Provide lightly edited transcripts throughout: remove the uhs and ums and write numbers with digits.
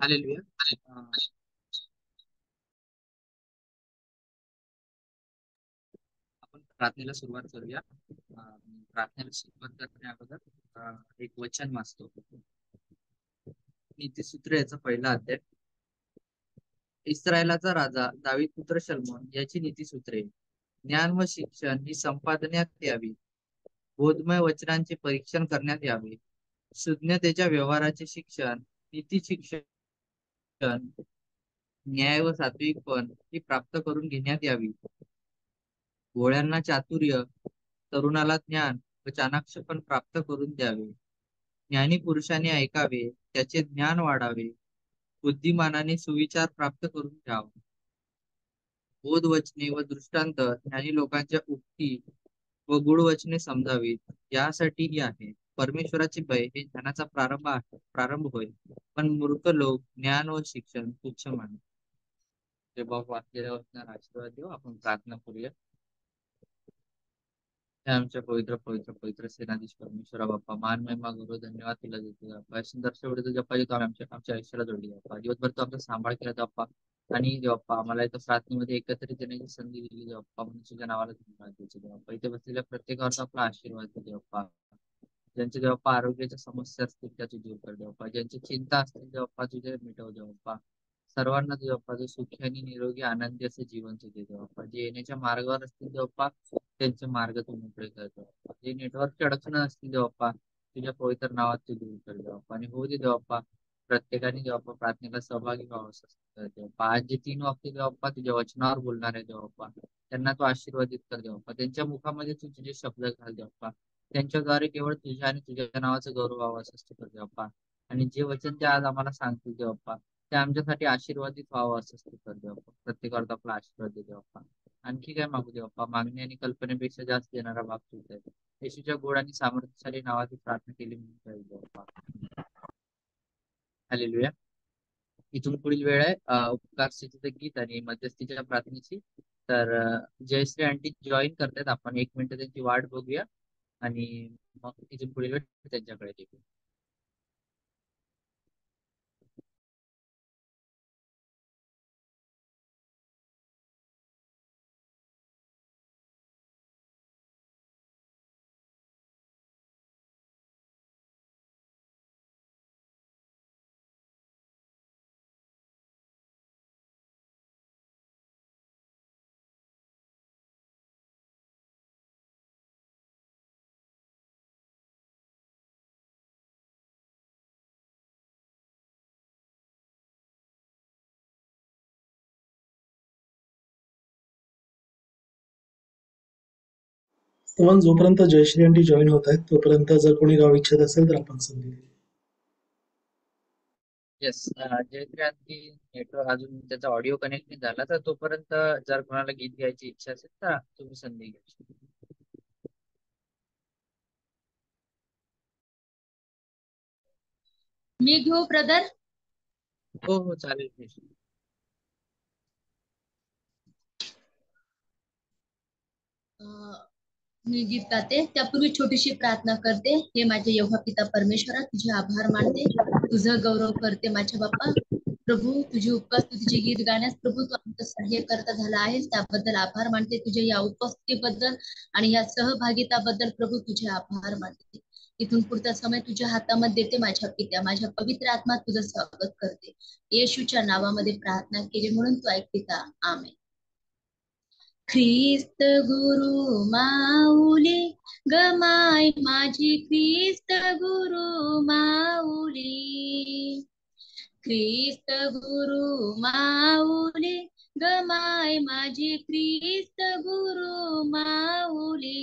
Hallelujah. अं, आपण प्रार्थनेला सुरुवात करूया. प्रार्थनेला सुरुवात करण्या अगोदर एक वचन वाचतो. नीतिसूत्र याचा पहिला अध्याय. इस्रायलाचा राजा दावीद पुत्र शलोमोन याची नीतिसूत्रे. ज्ञान व शिक्षण ही संपादण्यात यावी. बोधमय वचनांचे परीक्षण करण्यात यावे. सुज्ञतेच्या व्यवहाराचे शिक्षण, नीती शिक्षण, न्याय व सात्विकपण ही प्राप्त करून घेण्यात यावी. भोळ्यांना चातुर्य, तरुणाला ज्ञान व चाणाक्षपण प्राप्त करून द्यावे. ज्ञानी पुरुषाने ऐकावे, त्याचे ज्ञान वाढावे. बुद्धिमानाने सुविचार प्राप्त करून घ्यावा. बोध वचने व दृष्टांत ज्ञानी लोकांच्या उक्ती व गूढ वचने समजावीत, यासाठी ही आहे. परमेश्वराचे भय हे ज्ञानाचा प्रारंभ होय, पण मूर्ख लोक ज्ञान व शिक्षण तुच्छ मानतात. ते बाप वाचलेल्या वचनाला आशीर्वाद देऊ. आपण प्रार्थना करूया. हे आमच्या पवित्र पवित्र पवित्र सेनाधीश परमेश्वरा बाप्पा, मान महिमा गुरु धन्यवाद तुला देतो बाप्पा. सुंदर शेवटी तुझ्या पाहिजे तो आमच्या आमच्या आयुष्याला जोडली बाप्पा. दिवसभर तो आमचा सांभाळ केला बाप्पा. आणि बाप्पा आम्हाला इथं प्रार्थनेमध्ये एकत्रित येण्याची संधी दिली बाप्पा, म्हणून तुझ्या नावाला धन्यवाद देतो बाप्पा. इथे बसलेल्या प्रत्येकावर आपला आशीर्वाद दे बाप्पा. ज्यांचे देवप्पा आरोग्याच्या समस्या असतील त्या तू दूर कर देवप्पा. ज्यांची चिंता असतील देवप्पा तुझे मिटव देवप्पा. सर्वांना देवप्पा जो सुखी आणि निरोगी आनंदी असे जीवन तुझे देवप्पा. जे येण्याच्या मार्गावर असतील देवप्पा त्यांचे मार्ग तू मोकळे कर देवप्पा. जे नेटवर्कची अडचण असतील देवप्पा तुझ्या पवित्र नावात तू दूर कर देवप्पा. आणि हो दे देवप्पा प्रत्येकाने देवप्पा प्रार्थनेला सहभागी व्हावं असं देवप्पा. आज जे 3 वाक्य देवप्पा तुझ्या वचनावर बोलणार आहे देवप्पा, त्यांना तू आशीर्वादित कर देवप्पा. त्यांच्या मुखामध्ये तू तुझे शब्द घाल देवप्पा. त्यांच्याद्वारे केवळ तुझ्या आणि तुझ्या नावाचा गौरव व्हावा असं कर देवप्पा. आणि जे वचन ते आज आम्हाला सांगतील देवप्पा ते आमच्यासाठी आशीर्वादित व्हावं असं कर देवप्पा. प्रत्येकावर आपला आशीर्वाद दे देवप्पा. आणखी काय मागू देवप्पा, मागणी आणि कल्पनेपेक्षा जास्त देणारा बाप तुझ आहे. येशूच्या गोड आणि सामर्थ्यशाली नावाची प्रार्थना केली म्हणून देवप्पा. हालेलुया. इथून पुढील वेळ आहे उपकार स्तुतीचं गीत आणि मध्यस्थीच्या प्रार्थनेची. तर जयश्री आंटी जॉईन करतात. आपण 1 मिनिट त्यांची वाट बघूया आणि मग इथून पुढील वेळ त्यांच्याकडे देऊ. तेव्हा जोपर्यंत जयश्री आंटी जॉईन होत आहेत तोपर्यंत जर कोणी गाव इच्छित असेल तर आपण संधी देऊ. येस. जयश्री आंटी नेटवर्क अजून त्याचा ऑडिओ कनेक्ट नाही झाला, तर तोपर्यंत जर कोणाला गीत घ्यायची इच्छा असेल तर तुम्ही संधी घ्या. मी घेऊ ब्रदर. हो हो चालेल. मी गीत गाते त्यापूर्वी छोटीशी प्रार्थना करते. हे माझे यहोवा पिता परमेश्वरा, तुझे आभार मानते, तुझं गौरव करते माझ्या बाप्पा. प्रभू तुझी उपस्थितीचे गीत गाण्यास प्रभू तू आमचं सहाय्य करता झाला आहेस, त्याबद्दल आभार मानते. तुझ्या या उपस्थितीबद्दल आणि या सहभागिताबद्दल प्रभू तुझे आभार मानते. इथून पुढचा समय तुझ्या हातामध्ये देते माझ्या पित्या. माझ्या पवित्र आत्मा तुझं स्वागत करते. येशूच्या नावामध्ये प्रार्थना केली म्हणून तू ऐक पिता. आमेन. ख्रिस्त गुरु माऊली गमाय माझी, ख्रिस्त गुरु माऊली. ख्रिस्त गुरु माऊली गमाय माझी, ख्रिस्त गुरु माऊली.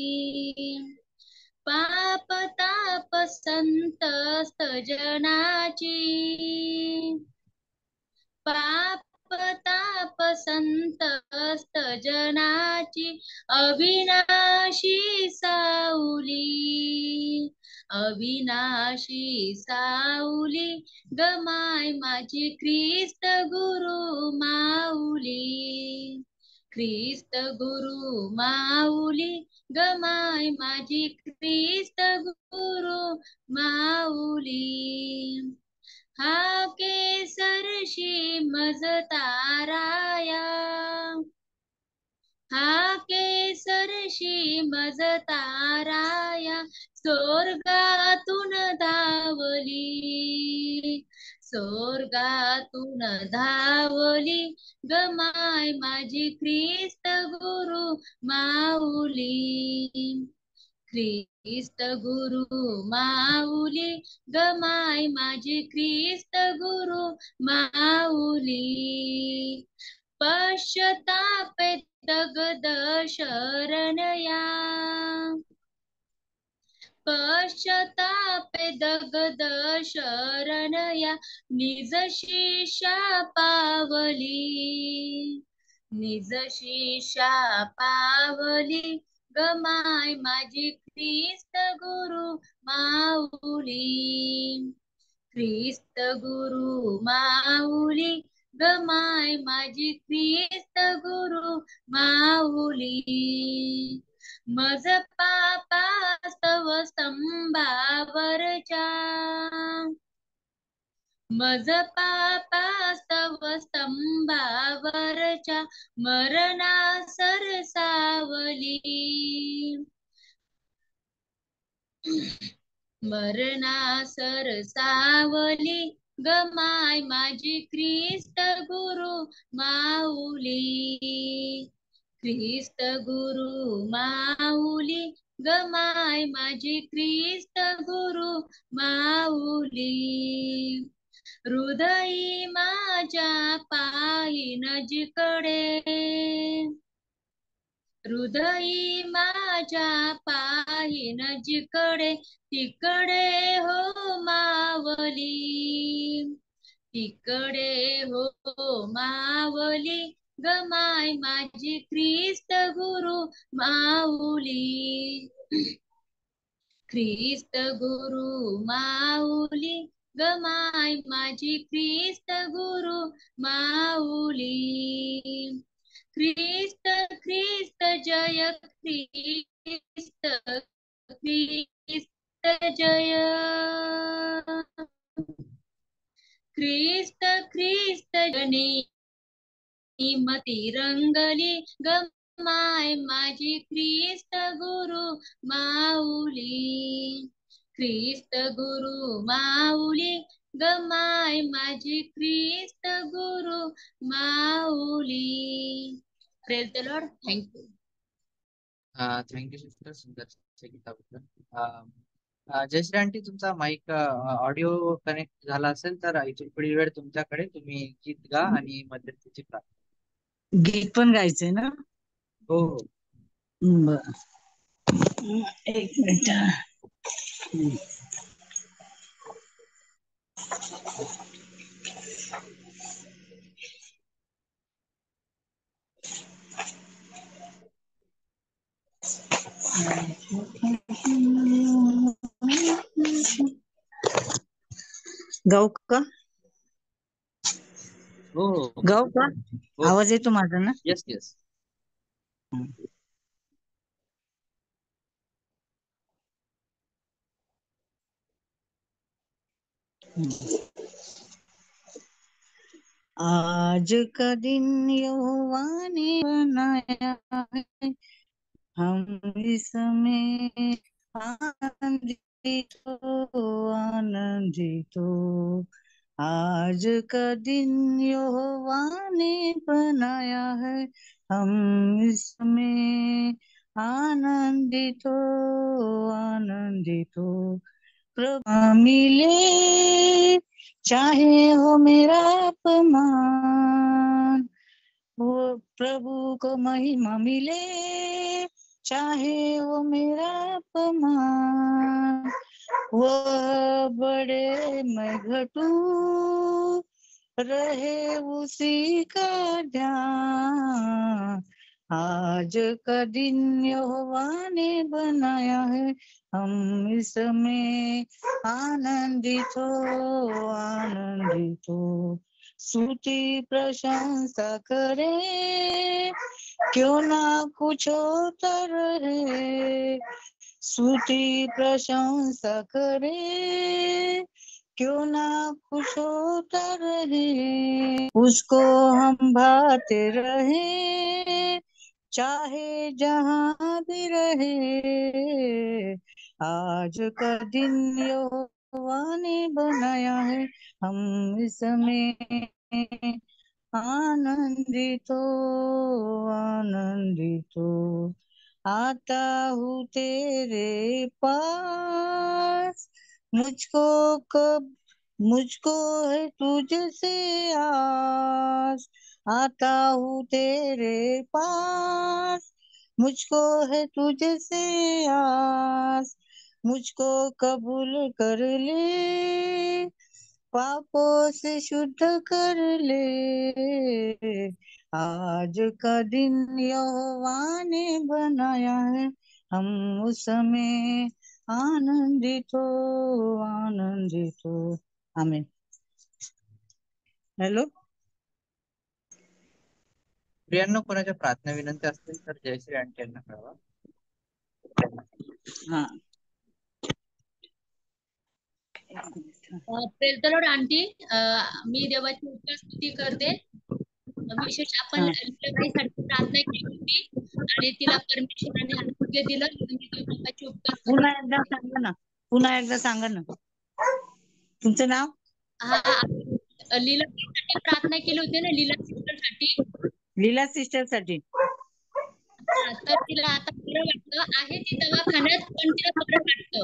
पाप ताप संत सजनाची, पाप ताप संत जनाची, अविनाशी साऊली. अविनाशी साऊली गमाय माझी, ख्रिस्त गुरु माऊली. ख्रिस्त गुरु माऊली गमाय माझी, ख्रिस्त गुरु माऊली. हा केसरशी मजताराया, हा केसरशी मजताराया, स्वर्गातून धावली, स्वर्गातून धावली गमाय माझी ख्रिस्त गुरु माऊली, ख्रिस्त गुरु माऊली गमाय माझी ख्रिस्त गुरु माऊली, पश्चातापे दगद शरणया, पश्चातापे दगद शरणया, निज शिष्या पावली, निज शिष्या पावली गमाय माझी ख्रिस्त गुरु माऊली, ख्रिस्त गुरु माऊली गमाय माझी ख्रिस्त गुरु माऊली, मज पापास्तव स्तंभावरच्या, मज पापास्तव स्तंभावरच्या, मरणा सरसावली, मरणा सरसावली गमाय माझी ख्रिस्त गुरु माऊली, ख्रिस्त गुरु माऊली गमाय माझी ख्रिस्त गुरु माऊली, हृदयी माझ्या पायी नजीकडे, हृदयी माझ्या पायी नजीकडे, तिकडे हो मावली, तिकडे हो मावली गमाय माझी ख्रिस्त गुरु माऊली, ख्रिस्त गुरु माऊली गमाय माझी ख्रिस्त गुरु माऊली, ख्रिस्त ख्रिस्त जय ख्रिस्त ख्रिस्त जय, ख्रिस्त ख्रिस्त जनी मती रंगली गमाय माझी ख्रिस्त गुरु माऊली, ख्रिस्त गुरु माऊली गमाय माझी ख्रिस्त गुरु माऊली. Praise the Lord. Thank you. Thank you sister सुंदर गीताबद्दल. जयश्री आंटी, तुमचा माईक ऑडिओ कनेक्ट झाला असेल तर इथून पुढील वेळ तुमच्याकडे, तुम्ही गीत गा आणि मध्यस्थीची प्रार्थना. गीत पण गायचंय ना? हो हो. बर, एक मिनिट. गाऊ का? हो हो. गाऊ का? हो. आवाज येतो माझा ना? Yes yes. आज का दिन यहोवा ने बनाया है, हम इसमें आनंदित हो, आनंदित हो। आज का दिन यहोवा ने बनाया है, हम इसमें आनंदित हो, आनंदित हो। प्रभु मिले चाहे हो मेरा अपमान, वो प्रभु को महिमा मिले चाहे वो मेरा अपमान, वह बड़े मैं घटूं रहे उसी का ध्यान। आज का दिन यहोवा ने बनाया है, हम इसमें आनंदित हो, आनंदित हो। स्तुति प्रशंसा करे, क्यों ना कुछ होता रहे। स्तुति प्रशंसा करे, क्यों ना खुश होता रहे, उसको हम भाते रहे, चाहे जहाँ भी रहे। आज का दिन यहोवा ने बनाया है, हम इसमें आनंदित हो, आनंदित हो। आता हूँ तेरे पास, मुझको कब मुझको है तुझसे आस। आता हूँ तेरे पास, मुझको है तुझसे आस। मुझको कबूल कर ले, पापों से शुद्ध कर ले। आज का दिन यहोवा ने बनाया है, हम उसमें आनंदित हो, आनंदित हो। आमीन। हॅलो. प्रियांनो, कोणाच्या प्रार्थना विनंती असतील तर जयश्री आंटी यांना कळवा. हा. Praise the Lord aunty. मी देवाची उपस्थिती करते. विशेष आपण लीलाबाईसाठी प्रार्थना केली होती आणि तिला परमेश्वराने आरोग्य दिलं, म्हणून मी देवाची उपस्थिती. पुन्हा एकदा सांगा ना, पुन्हा एकदा सांगा ना तुमचं नाव. हा, लीलाबाईसाठी प्रार्थना केली होती ना, लीला सिस्टरसाठी. लीला सिस्टर साठी. तर तिला आता बरं वाटतं आहे, ती दवाखान्यात, पण तिला बरं वाटतं,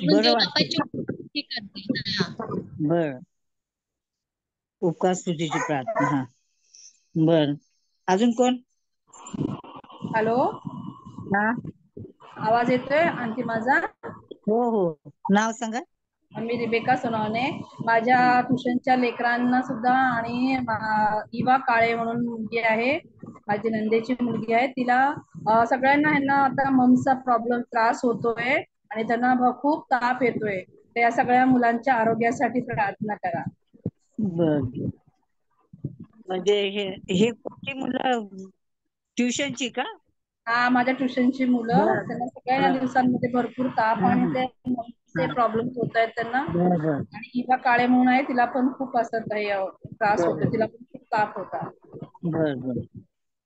म्हणून बरं वाटतं. देवाची उपस्थिती करते. हा. बर. उपकार स्तुतीची प्रार्थना. हा. बर. अजून कोण? हॅलो, हा. आवाज येतोय आणखी माझा? हो हो. नाव सांगा. मी रिबेका सोनवणे. माझ्या ट्युशनच्या लेकरांना सुद्धा आणि इवा काळे म्हणून मुलगी आहे, माझी नंदेची मुलगी आहे, तिला सगळ्यांना ह्यांना आता ममचा प्रॉब्लेम त्रास होतोय आणि त्यांना खूप ताप येतोय. त्या सगळ्या मुलांच्या आरोग्यासाठी प्रार्थना करा. बर. म्हणजे हे कोणती मुलं ट्युशनची का? हा, माझ्या ट्युशनची मुलं, त्यांना सगळ्या दिवसांमध्ये भरपूर ताप आणि ते प्रॉब्लेम होत आहेत त्यांना. आणि इवा काळे म्हणून आहे, तिला पण खूप असं त्रास होतो, तिला पण खूप ताप होता. बर बर.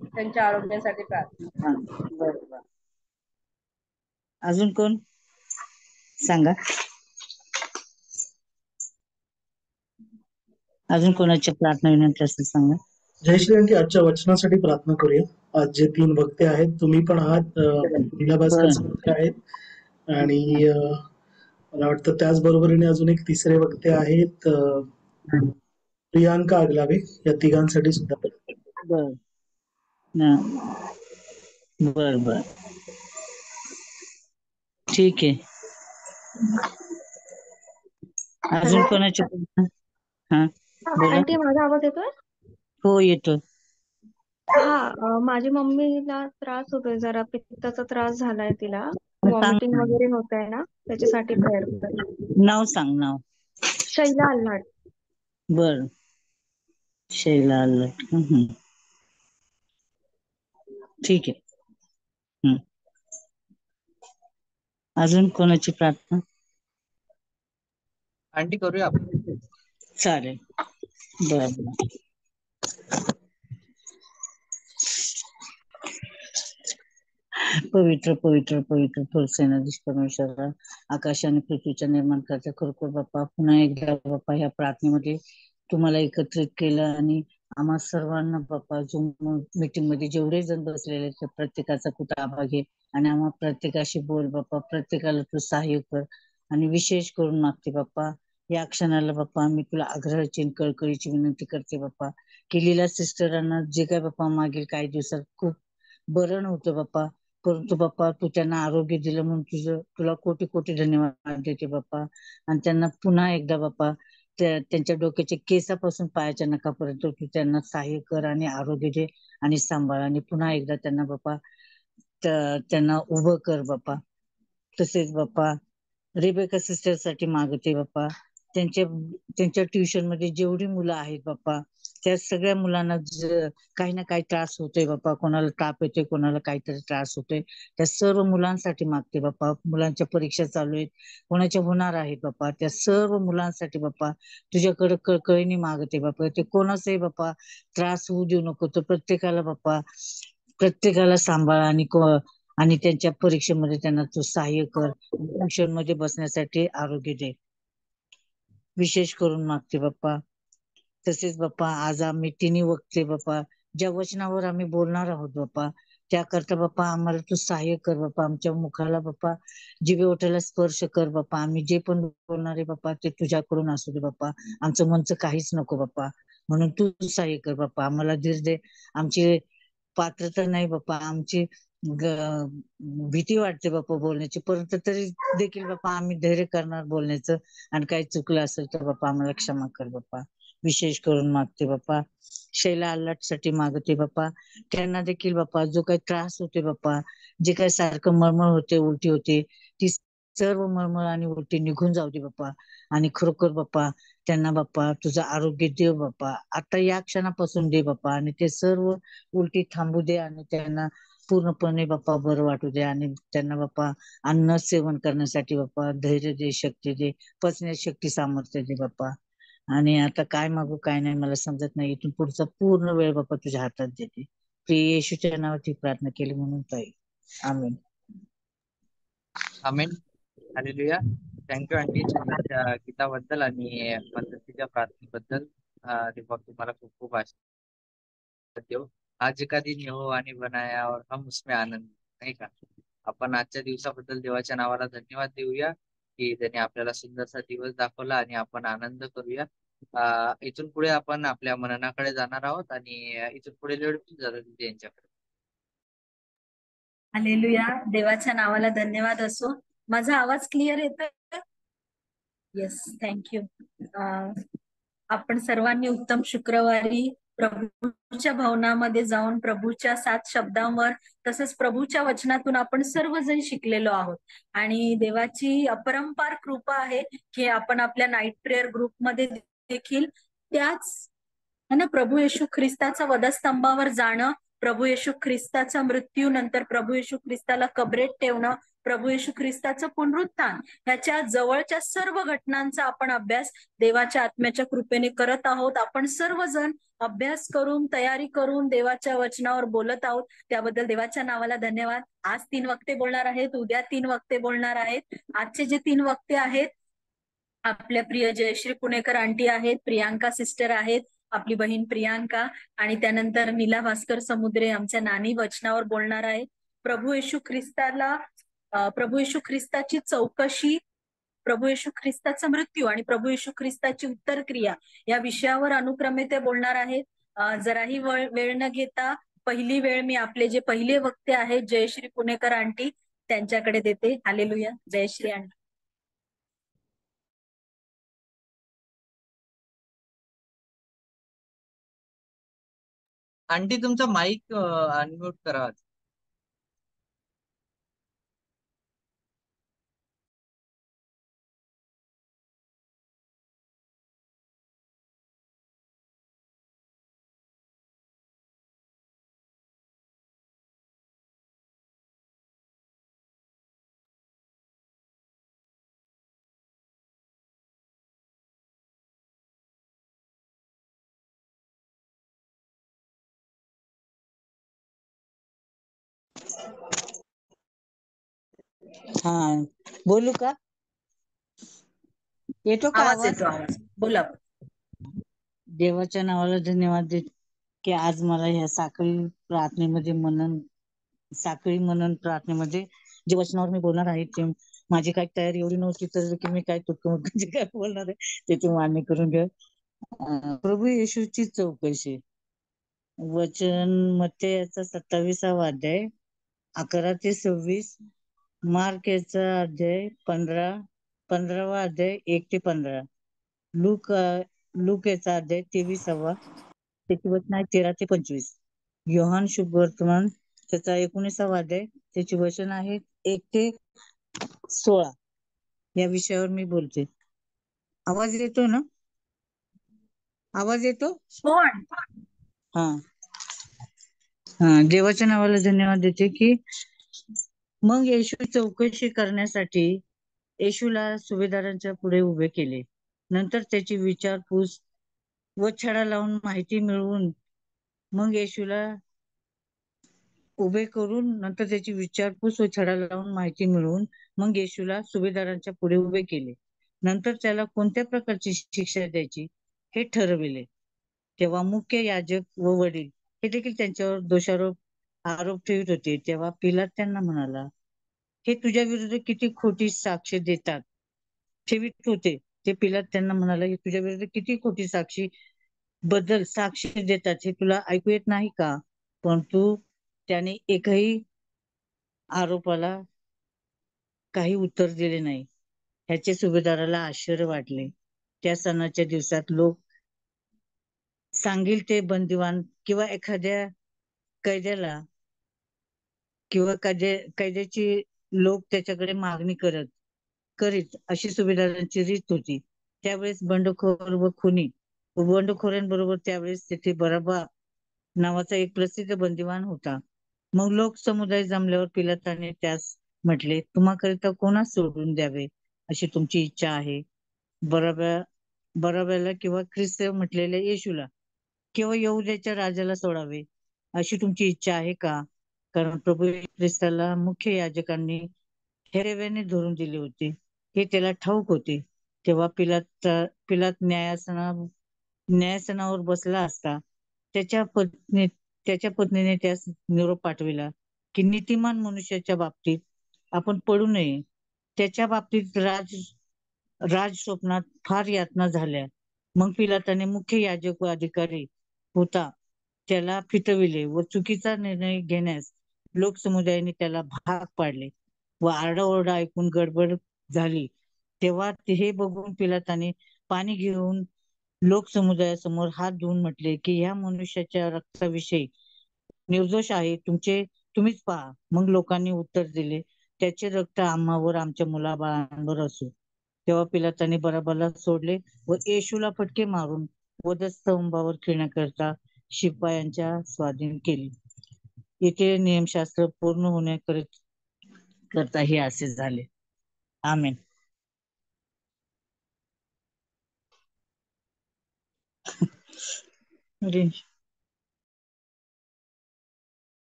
त्यांच्या आरोग्यासाठी प्रार्थना. बर बर. अजून कोण सांगा. अजून कोणाच्या प्रार्थना विनंती असेल सांगा. जयश्री आंटी, आजच्या वचनासाठी प्रार्थना करूया. आज जे 3 वक्ते आहेत, तुम्ही पण आहात, लीलाबाई आहेत आणि मला वाटतं त्याचबरोबरीने अजून एक तिसरे वक्ते आहेत, प्रियांका आगलावे. या तिघांसाठी सुद्धा. बर बर बर. ठीक आहे. अजून कोणाच्या? हा बोला. आंटी, माझा आवाज येतोय? हो येतो. हा, माझी मम्मीला त्रास होतोय, जरा पित्ताचा त्रास झालाय तिला, वॉमिटिंग वगैरे होत आहे ना, त्याच्यासाठी प्रेयर कर. नाव सांग. नाव. शैला आल्हाट. बर. शैला आल्हाट. ठीक आहे. अजून कोणाची प्रार्थना? आंटी करूया आपण. चालेल. बर. पवित्र पवित्र पवित्र थोर सेनाधीश परमेश्वरा, आकाश आणि पृथ्वीच्या निर्माणकर्ता खरोखर बाप्पा, पुन्हा एकदा बाप्पा ह्या प्रार्थनेमध्ये तुम्हाला एकत्रित केलं आणि आम्हा सर्वांना बाप्पा, झूम मीटिंग मध्ये जेवढे जण बसलेले त्या प्रत्येकाचा खूप आभार घे आणि आम्हा प्रत्येकाशी बोल बाप्पा, प्रत्येकाला तू सहाय्य कर. आणि विशेष करून मागते बाप्पा, या क्षणाला बाप्पा मी तुला आग्रहाची कळकळीची विनंती करते बाप्पा, की लीला सिस्टरांना जे काय बाप्पा मागील काही दिवसात खूप बरं नव्हतं बाप्पा, परंतु बाप्पा तू त्यांना आरोग्य दिलं म्हणून तुला कोटी कोटी धन्यवाद देते बाप्पा. आणि त्यांना पुन्हा एकदा बाप्पा त्यांच्या डोक्याच्या केसापासून पायाच्या नखापर्यंत तू त्यांना सहाय्य कर आणि आरोग्य दे आणि सांभाळ. आणि पुन्हा एकदा त्यांना बाप्पा त्यांना उभं कर बाप्पा. तसेच बाप्पा रेबेका सिस्टर साठी मागते बाप्पा, त्यांच्या ट्युशन मध्ये जेवढी मुलं आहेत बाप्पा, त्या सगळ्या मुलांना काही ना काही त्रास होतोय बाप्पा, कोणाला ताप येतोय, कोणाला काहीतरी त्रास होतोय, त्या सर्व मुलांसाठी मागते बाप्पा. मुलांच्या परीक्षा चालू आहेत, कोणाच्या होणार आहेत बाप्पा, त्या सर्व मुलांसाठी बाप्पा तुझ्याकडे कळकळीने मागते बाप्पा. ते कोणाचाही बाप्पा त्रास होऊ देऊ नको. तर प्रत्येकाला बाप्पा, प्रत्येकाला सांभाळ आणि त्यांच्या परीक्षेमध्ये त्यांना तू सहाय्य कर. ट्युशन मध्ये बसण्यासाठी आरोग्य दे, विशेष करून मागते बाप्पा. तसेच बाप्पा आज आम्ही तिन्ही वक्ते बाप्पा ज्या वचनावर आम्ही बोलणार आहोत बाप्पा, त्याकरता बाप्पा आम्हाला तू सहाय्य कर बाप्पा. आमच्या मुखाला बाप्पा, जिभे ओठाला स्पर्श कर बाप्पा. आम्ही जे पण बोलणार आहे बाप्पा ते तुझ्याकडून असू दे बाप्पा. आमचं मनचं काहीच नको बाप्पा. म्हणून तू सहाय्य कर बाप्पा. आम्हाला धीर दे. आमची पात्रता नाही बाप्पा, आमची भीती वाटते बाप्पा बोलण्याची, परंतु तरी देखील बाप्पा आम्ही धैर्य करणार बोलण्याचं. आणि काही चुकलं असेल तर बाप्पा आम्हाला क्षमा कर बाप्पा. विशेष करून मागते बाप्पा शैला अल्लाटसाठी मागते बाप्पा. त्यांना देखील बाप्पा जो काही त्रास होते बाप्पा, जे काही सारखं मळमळ होते, उलटी होते, ती सर्व मळमळ आणि उलटी निघून जाऊ दे बाप्पा. आणि खरोखर बाप्पा त्यांना बाप्पा तुझं आरोग्य दे बाप्पा. आता या क्षणापासून दे बाप्पा. आणि ते सर्व उलटी थांबू दे आणि त्यांना पूर्णपणे बाप्पा बरं वाटू दे. आणि त्यांना बाप्पा अन्न सेवन करण्यासाठी बाप्पा धैर्य दे, शक्ती दे, पचण्याची शक्ती, सामर्थ्य दे बाप्पा. आणि आता काय मागू काय नाही मला समजत नाही. इथून पुढचा पूर्ण वेळ बाप्पा तुझ्या हातात देते. प्रिय येशूच्या नावाची प्रार्थना केली म्हणून ताई, आमेन. आमेन. हालेलुया. थँक्यू आंटी छानच्या गीताबद्दल आणि मदतीच्या प्रार्थनेबद्दल. दीपक तुम्हाला खूप खूप आशीर्वाद देव. आज का दिन यहोवाने बनाया और हम उसमें आनंद, नाही का. आपण आजच्या दिवसाबद्दल देवाच्या नावाला धन्यवाद देऊया की त्याने आपल्याला सुंदरसा दिवस दाखवला आणि आपण आनंद करूया. इथून पुढे आपण आपल्या मननाकडे जाणार आहोत आणि इथून पुढे वेळ यांच्याकडे. हालेलुया. देवाच्या नावाला धन्यवाद असो. माझा आवाज क्लिअर येतोय? Yes, thank you. आपण सर्वांनी उत्तम शुक्रवारी प्रभूच्या भवनामध्ये जाऊन प्रभूच्या 7 शब्दांवर तसंच प्रभूच्या वचनातून आपण सर्वजण शिकलेलो आहोत. आणि देवाची अपरंपार कृपा आहे की आपण आपल्या नाईट प्रेयर ग्रुपमध्ये देखील त्याच प्रभू येशू ख्रिस्ताचा वधस्तंभावर जाणं, प्रभू येशू ख्रिस्ताचा मृत्यू, नंतर प्रभू येशू ख्रिस्ताला कबरेत ठेवणं, प्रभू येशू ख्रिस्ताचं पुनरुत्थान, ह्याच्या जवळच्या सर्व घटनांचा आपण अभ्यास देवाच्या आत्म्याच्या कृपेने करत आहोत. आपण सर्वजण अभ्यास करून, तयारी करून देवाच्या वचनावर बोलत आहोत. त्याबद्दल देवाच्या नावाला धन्यवाद. आज 3 वक्ते बोलणार आहेत, उद्या 3 वक्ते बोलणार आहेत. आजचे जे 3 वक्ते आहेत, आपल्या प्रिय जयश्री पुणेकर आंटी आहेत, प्रियांका सिस्टर आहेत, आपली बहीण प्रियांका, आणि त्यानंतर नीला भास्कर समुद्रे आमच्या नानी वचनावर बोलणार आहेत. प्रभू येशू ख्रिस्ताची चौकशी, प्रभू येशू ख्रिस्ताचा मृत्यू आणि प्रभू येशू ख्रिस्ताची उत्तरक्रिया या विषयावर अनुक्रमे ते बोलणार आहेत. जराही वेळ न घेता पहिली वेळ मी आपले जे पहिले वक्ते आहेत जयश्री पुणेकर आंटी त्यांच्याकडे देते. हालेलुया. जयश्री आंटी. आंटी तुमचा माईक अनम्यूट करा. हा, बोलू का? येतो का आवाज आवाज? येतो, आवाज बोला. देवाच्या नावाला धन्यवाद देत की आज मला ह्या साखळी मनन प्रार्थनेमध्ये जे वचनावर मी बोलणार आहे ते माझी काही तयारी एवढी नव्हती, तर की मी काय जे काय बोलणार आहे ते तू मान्य करून घ्या. प्रभू येशूची चौकशी, वचन मत्तेचा 27वा अध्याय 11 ते 26, मार्क याचा अध्याय 15वा अध्याय 1 ते 15, लूक याचा अध्याय 23वा, त्याची वचन आहे 13 ते 25, योहान शुभ वर्तमान त्याचा 19वा अध्याय, त्याची वचन आहे 1 ते 16. या विषयावर मी बोलते. आवाज येतोय ना? आवाज येतो? हो हा हा, देवाच्या नावाला धन्यवाद देते की मग येशू चौकशी करण्यासाठी येशूला सुभेदारांच्या पुढे उभे केले. नंतर त्याची विचारपूस व छडा लावून माहिती मिळवून मग येशूला उभे करून नंतर त्याची विचारपूस व छडा लावून माहिती मिळवून मग येशूला सुभेदारांच्या पुढे उभे केले. नंतर त्याला कोणत्या प्रकारची शिक्षा द्यायची हे ठरविले. तेव्हा मुख्य याजक व वडील हे देखील त्यांच्यावर आरोप ठेवित होते. तेव्हा पिलात त्यांना म्हणाला, हे तुझ्या विरुद्ध किती खोटी साक्ष देतात. ठेवित होते ते पिलात त्यांना म्हणाला, हे तुझ्या विरुद्ध किती खोटी साक्षी देतात हे तुला ऐकू येत नाही का? परंतु त्याने एकही आरोपाला काही उत्तर दिले नाही. ह्याचे सुभेदाराला आश्चर्य वाटले. त्या सणाच्या दिवसात लोक सांगील ते बंदिवान किंवा एखाद्या कैद्याला किंवा कैद्याची लोक त्याच्याकडे मागणी करीत अशी सुभेदारांची रीत होती. त्यावेळेस बंडखोर व खुनी बंडखोरांबरोबर त्यावेळेस तेथे बराबा नावाचा एक प्रसिद्ध बंदिवान होता. मग लोक समुदाय जमल्यावर पिलाताने त्यास म्हटले, तुम्हाकरिता कोणास सोडून द्यावे अशी तुमची इच्छा आहे? बराब्याला किंवा ख्रिस्त म्हटलेल्या येशूला किंवा यहुद्याच्या राजाला सोडावे अशी तुमची इच्छा आहे का? कारण प्रभू ख्रिस्ताला मुख्य याजकांनी हेरेव्याने धरून दिले होते हे त्याला ठाऊक होते. तेव्हा पिलात न्यायासनावर बसला असता त्याच्या पत्नीने त्यास निरोप पाठविला की नीतिमान मनुष्याच्या बाबतीत आपण पडू नये. त्याच्या बाबतीत राज स्वप्नात फार यातना झाल्या. मग पिलाताने मुख्य याजक व अधिकारी होता त्याला फितविले व चुकीचा निर्णय घेण्यास लोकसमुदायाने त्याला भाग पाडले व आरडाओरडा ऐकून गडबड झाली. तेव्हा हे बघून पिलाताने पाणी घेऊन लोकसमुदायासमोर हात धुवून म्हटले की ह्या मनुष्याच्या रक्ताविषयी निर्दोष आहे, तुम्हीच पहा. मग लोकांनी उत्तर दिले, त्याचे रक्त आम्हावर आमच्या मुलाबाळांवर असो. तेव्हा पिलाताने बराबाला सोडले व येशूला फटके मारून वधस्तंभावर खेळण्याकरता शिपायांच्या स्वाधीन केले. येथे नियमशास्त्र पूर्ण होण्याकरता हे असे झाले. आमेन.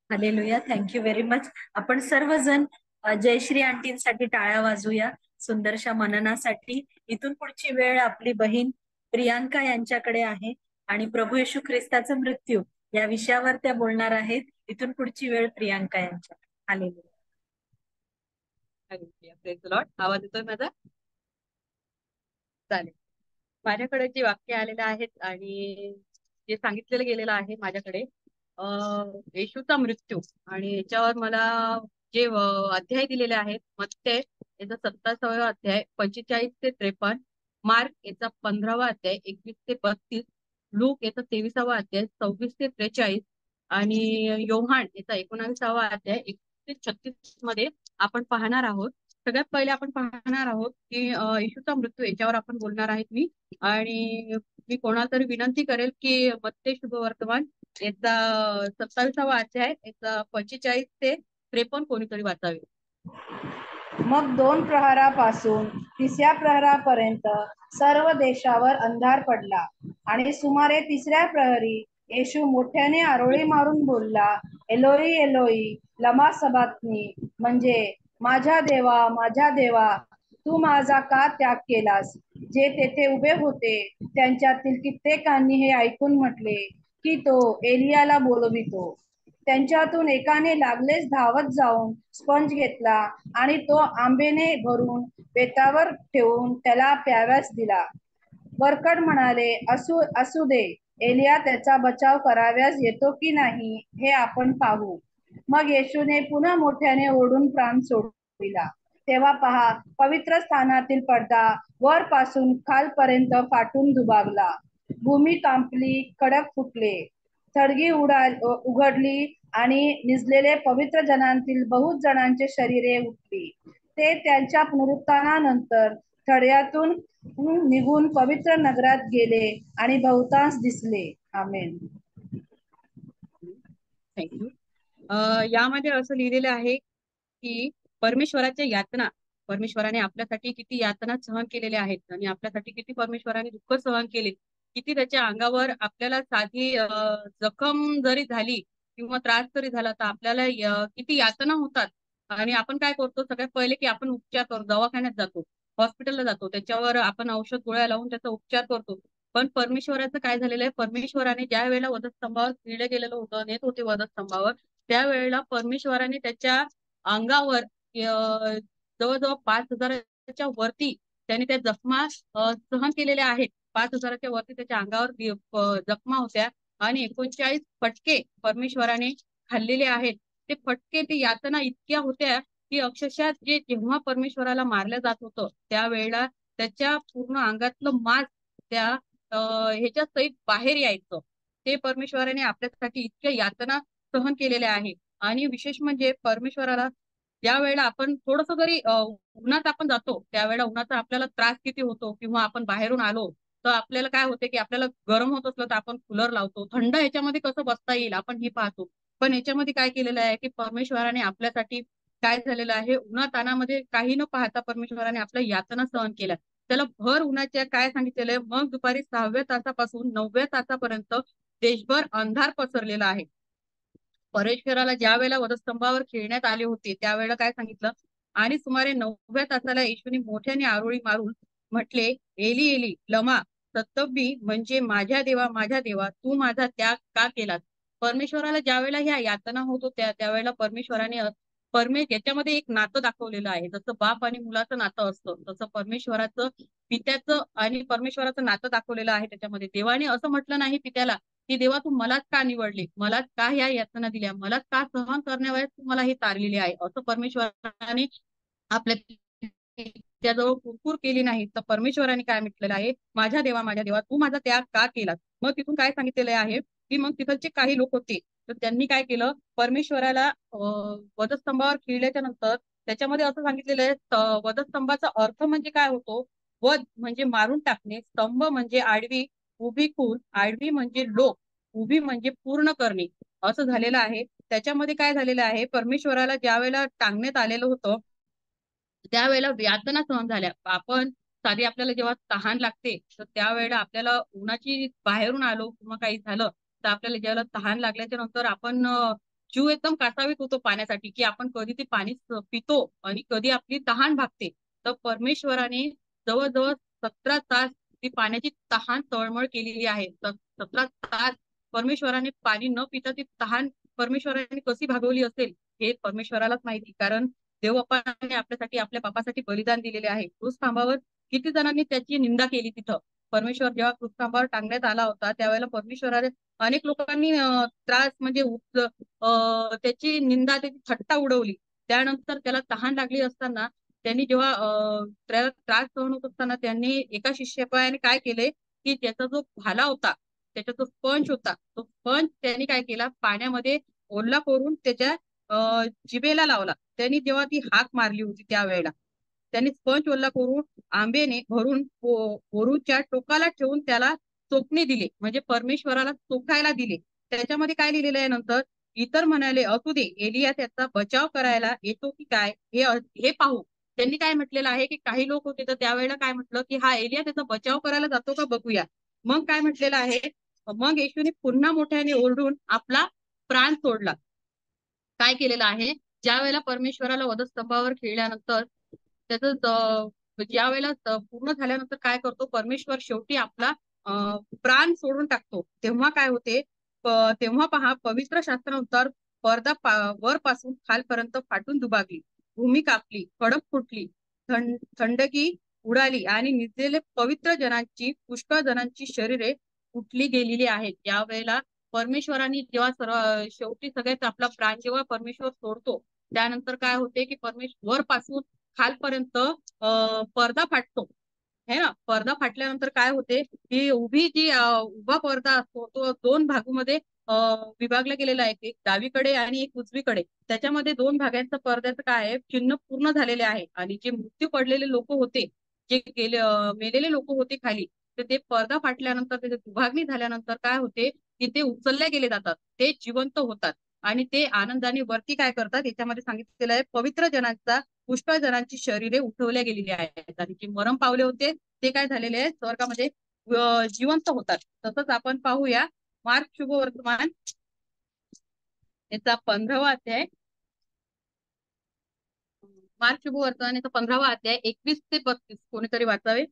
हालेलुया. Thank you very much. आपण सर्वजण जयश्री आंटींसाठी टाळ्या वाजूया सुंदरशा मननासाठी. इथून पुढची वेळ आपली बहीण प्रियांका यांच्याकडे आहे आणि प्रभू येशू ख्रिस्ताचा मृत्यू या विषयावर त्या बोलणार आहेत. इथून पुढची वेळ प्रियांका यांच्या. हालेलुया. Praise the Lord. आवाज येतोय माझा? चालेल. माझ्याकडे जे वाक्य आलेले आहेत आणि जे सांगितलेलं गेलेलं आहे माझ्याकडे येशूचा मृत्यू आणि याच्यावर मला जे अध्याय दिलेले आहेत मत्ते याचा 27वा अध्याय 45 ते 53, मार्क याचा 15वा अध्याय 21 ते 32, लूक याचा 23वा अध्याय 26 ते 43 आणि योहान याचा 19वा अध्याय 21 ते 36 मध्ये आपण पाहणार आहोत. सगळ्यात पहिले आपण पाहणार आहोत की येशूचा मृत्यू याच्यावर आपण बोलणार आहेत आणि मी कोणाला तरी विनंती करेल की मत्ते शुभवर्तमान याचा 27वा अध्याय याचा 45 ते 53 कोणीतरी वाचावे. मग 2 प्रहरापासून 3 प्रहरापर्यंत सर्व देशावर अंधार पडला आणि सुमारे 3 प्रहरी येशू मोठ्याने आरोळी मारून बोलला, एलोई एलोई लमा सबक्तानी, म्हणजे माझ्या देवा तू माझा का त्याग केलास? जे तेथे उभे होते त्यांच्यातील कित्येकांनी हे ऐकून म्हटले की तो एलियाला बोलवितो. त्यांच्यातून एकाने लागलेच धावत जाऊन स्पंज घेतला आणि तो आंबेने भरून बेतावर ठेवून त्याला प्याव्यास दिला. वरकड म्हणाले, असू दे, एलिया त्याचा बचाव कराव्यास येतो की नाही हे आपण पाहू. मग येशूने पुन्हा मोठ्याने ओरडून प्राण सोडविला. तेव्हा पहा, पवित्र स्थानातील पडदा वरपासून खालपर्यंत फाटून दुभागला. भूमी कांपली, खडक फुटले, थडगी उघडली आणि निजलेले पवित्र जनांतील बहुत जणांची शरीरे उठली. ते त्यांच्या पुनरुत्थानानंतर थड्यातून निघून पवित्र नगरात गेले आणि बहुतांश दिसले. आमेन. थँक्यू. यामध्ये असं लिहिलेलं आहे की परमेश्वराच्या यातना, परमेश्वराने आपल्यासाठी किती यातना सहन केलेल्या आहेत आणि आपल्यासाठी किती परमेश्वराने दुःख सहन केले, किती त्याच्या अंगावर आपल्याला साधी जखम जरी झाली किंवा त्रास जरी झाला तर आपल्याला किती यातना होतात. आणि आपण काय करतो, सगळ्यात पहिले की आपण उपचार करतो, दवाखान्यात जातो, हॉस्पिटलला जातो, त्याच्यावर आपण औषध गोळ्या लावून त्याचा उपचार करतो. पण परमेश्वराचं काय झालेलं आहे, परमेश्वराने ज्या वेळेला वधस्तंभावर खिळलं गेलेलं होतं, नेत होते वधस्तंभावर, त्यावेळेला परमेश्वराने त्याच्या अंगावर जवळजवळ 5,000च्या वरती त्याने त्या जखमा सहन केलेल्या आहेत. 5,000च्या वरती त्याच्या अंगावर जखमा होत्या आणि 39 फटके परमेश्वराने खाल्लेले आहेत. ते फटके, ते यातना इतक्या होत्या की अक्षरशः जेव्हा परमेश्वराला मारलं जात होतं त्यावेळेला त्याच्या पूर्ण अंगातलं मांस त्या ह्याच्या सहित बाहेर यायचं. ते परमेश्वराने आपल्यासाठी इतक्या यातना सहन केलेल्या आहे. आणि विशेष म्हणजे परमेश्वराला ज्या वेळेला आपण थोडस जरी उन्हात आपण जातो त्यावेळेला उन्हाचा आपल्याला त्रास किती होतो, किंवा आपण बाहेरून आलो तर आपल्याला काय होते की आपल्याला गरम होत असलं तर आपण कूलर लावतो, थंड ह्याच्यामध्ये कसं बसता येईल आपण हे पाहतो. पण याच्यामध्ये काय केलेलं आहे की परमेश्वराने आपल्यासाठी काय झालेलं आहे, उन्हातानामध्ये काही न पाहता परमेश्वराने आपल्या यातना सहन केल्या. त्याला भर उन्हाच्या काय सांगितलेलं आहे, मग दुपारी 6व्या तासापासून 9व्या तासापर्यंत देशभर अंधार पसरलेला आहे. परमेश्वराला ज्या वेळेला वधस्तंभावर खेळण्यात आले होते त्यावेळेला काय सांगितलं, आणि सुमारे 9व्या तासाला येशूने मोठ्याने आरोळी मारून म्हटले, एली एली लमा सत्तब्बी, म्हणजे माझ्या देवा तू माझा त्याग का केलास. परमेश्वराला ज्या वेळेला ह्या यातना होत होत्या त्यावेळेला परमेश्वराने याच्यामध्ये एक नातं दाखवलेलं आहे. जसं बाप आणि मुलाचं नातं असतं तसं परमेश्वराचं पित्याचं आणि परमेश्वराचं नातं दाखवलेलं आहे. त्याच्यामध्ये देवाने असं म्हटलं नाही पित्याला की देवा तू मलाच का निवडले, मलाच का ह्या यातना दिल्या, मलाच का सहन करण्यावेळेस तू मला हे तारलेले आहे, असं परमेश्वराने आपल्या त्याजवळ कुरकुर केली नाही. तर परमेश्वराने काय म्हटलेलं आहे, माझ्या देवा तू माझा त्याग का केला. मग तिथून काय सांगितलेलं आहे की मग तिथलचे काही लोक होते तर त्यांनी काय केलं, परमेश्वराला वधस्तंभावर खिळल्याच्या नंतर त्याच्यामध्ये असं सांगितलेलं आहे, वधस्तंभाचा अर्थ म्हणजे काय होतो, वध म्हणजे मारून टाकणे, स्तंभ म्हणजे आडवी उभी खून, आडवी म्हणजे लोक, उभी म्हणजे पूर्ण करणे, असं झालेलं आहे. त्याच्यामध्ये काय झालेलं आहे, परमेश्वराला ज्या वेळेला टांगण्यात आलेलं होतं त्यावेळेला यातना सहन झाल्या. आपण साधी आपल्याला जेव्हा तहान लागते तर त्यावेळेला आपल्याला उन्हाची बाहेरून आलो किंवा काही झालं तर आपल्याला ज्यावेळेला तहान लागल्याच्या नंतर आपण जीव एकदम कासावीस होतो पाण्यासाठी, की आपण कधी ते पाणी पितो आणि कधी आपली तहान भागते. तर परमेश्वराने जवळजवळ 17 तास ती पाण्याची तहान तळमळ केलेली आहे. 17 तास परमेश्वराने पाणी न पिता ती तहान परमेश्वराने कशी भागवली असेल हे परमेश्वरालाच माहिती. कारण देवबापाने आपल्यासाठी आपल्या बापासाठी बलिदान दिलेले आहे. क्रूसखांबावर किती जणांनी त्याची निंदा केली तिथं. परमेश्वर जेव्हा क्रूसखांबावर टांगण्यात आला होता त्यावेळेला परमेश्वराने अनेक लोकांनी त्रास म्हणजे त्याची निंदा, त्याची थट्टा उडवली. त्यानंतर त्याला तहान लागली असताना त्यांनी जेव्हा त्याला त्रास सहन होत असताना त्यांनी एका शिष्याने काय केले की त्याचा जो भाला होता, त्याचा जो स्पंज होता, तो स्पंज त्यांनी काय केला, पाण्यामध्ये ओला करून त्याच्या जिभेला लावला. त्यांनी जेव्हा ती हाक मारली होती त्यावेळेला त्यांनी स्पंज ओला करून आंबेने भरून बोरूच्या टोकाला ठेवून त्याला चोखणे दिले, म्हणजे परमेश्वराला चोखायला दिले. त्याच्यामध्ये काय लिहिलेलं आहे नंतर, इतर म्हणाले असू दे, एलिया त्याचा बचाव करायला येतो की काय हे पाहू. त्यांनी काय म्हटलेलं आहे की काही लोक होते तर त्यावेळेला काय म्हटलं की हा एलिया त्याचा बचाव करायला जातो का बघूया. मग काय म्हटलेलं आहे, मग येशूने पुन्हा मोठ्याने ओरडून आपला प्राण सोडला. काय केलेलं आहे, ज्या वेळेला परमेश्वराला वधस्तंभावर खेळल्यानंतर त्याचं ज्या वेळेला पूर्ण झाल्यानंतर काय करतो परमेश्वर, शेवटी आपला प्राण सोडून टाकतो. तेव्हा काय होते, तेव्हा पहा पवित्र शास्त्रानुसार पडदा वरपासून खालपर्यंत फाटून दुभागली, भूमी कापली, खडक फुटली, थंडकी उडाली आणि निजलेले पवित्र जनांची, पुष्कळ जणांची शरीरे उठली गेलेली आहेत. यावेळेला परमेश्वराने जेव्हा शेवटी सगळ्यात आपला प्राण जेव्हा परमेश्वर सोडतो त्यानंतर काय होते की वर पासून खालपर्यंत पडदा फाटतो, है ना. पडदा फाटल्यानंतर काय होते की उभा पडदा असतो तो दोन भागामध्ये विभागला गेलेला आहे, एक डावीकडे आणि एक उजवीकडे. त्याच्यामध्ये दोन भागांचं पडद्याचं काय आहे, चिन्ह पूर्ण झालेले आहे. आणि जे मृत्यू पडलेले लोक होते जे मेलेले लोक होते खाली, तर ते पडदा फाटल्यानंतर त्याची विभागणी झाल्यानंतर काय होते की ते उचलले गेले जातात, ते जिवंत होतात आणि ते आनंदाने वरती काय करतात, याच्यामध्ये सांगितलेलं आहे पवित्र जनांचा पुष्कळ जणांची शरीरे उठवल्या गेलेली आहेत आणि जे मरण पावले होते ते काय झालेले आहेत स्वर्गामध्ये जिवंत होतात. तसंच आपण पाहूया मार्क शुभवर्तमान याचा 15वा अध्याय. मार्क शुभवर्तमान याचा 15वा अध्याय 21 ते 32 कोणीतरी वाचावे.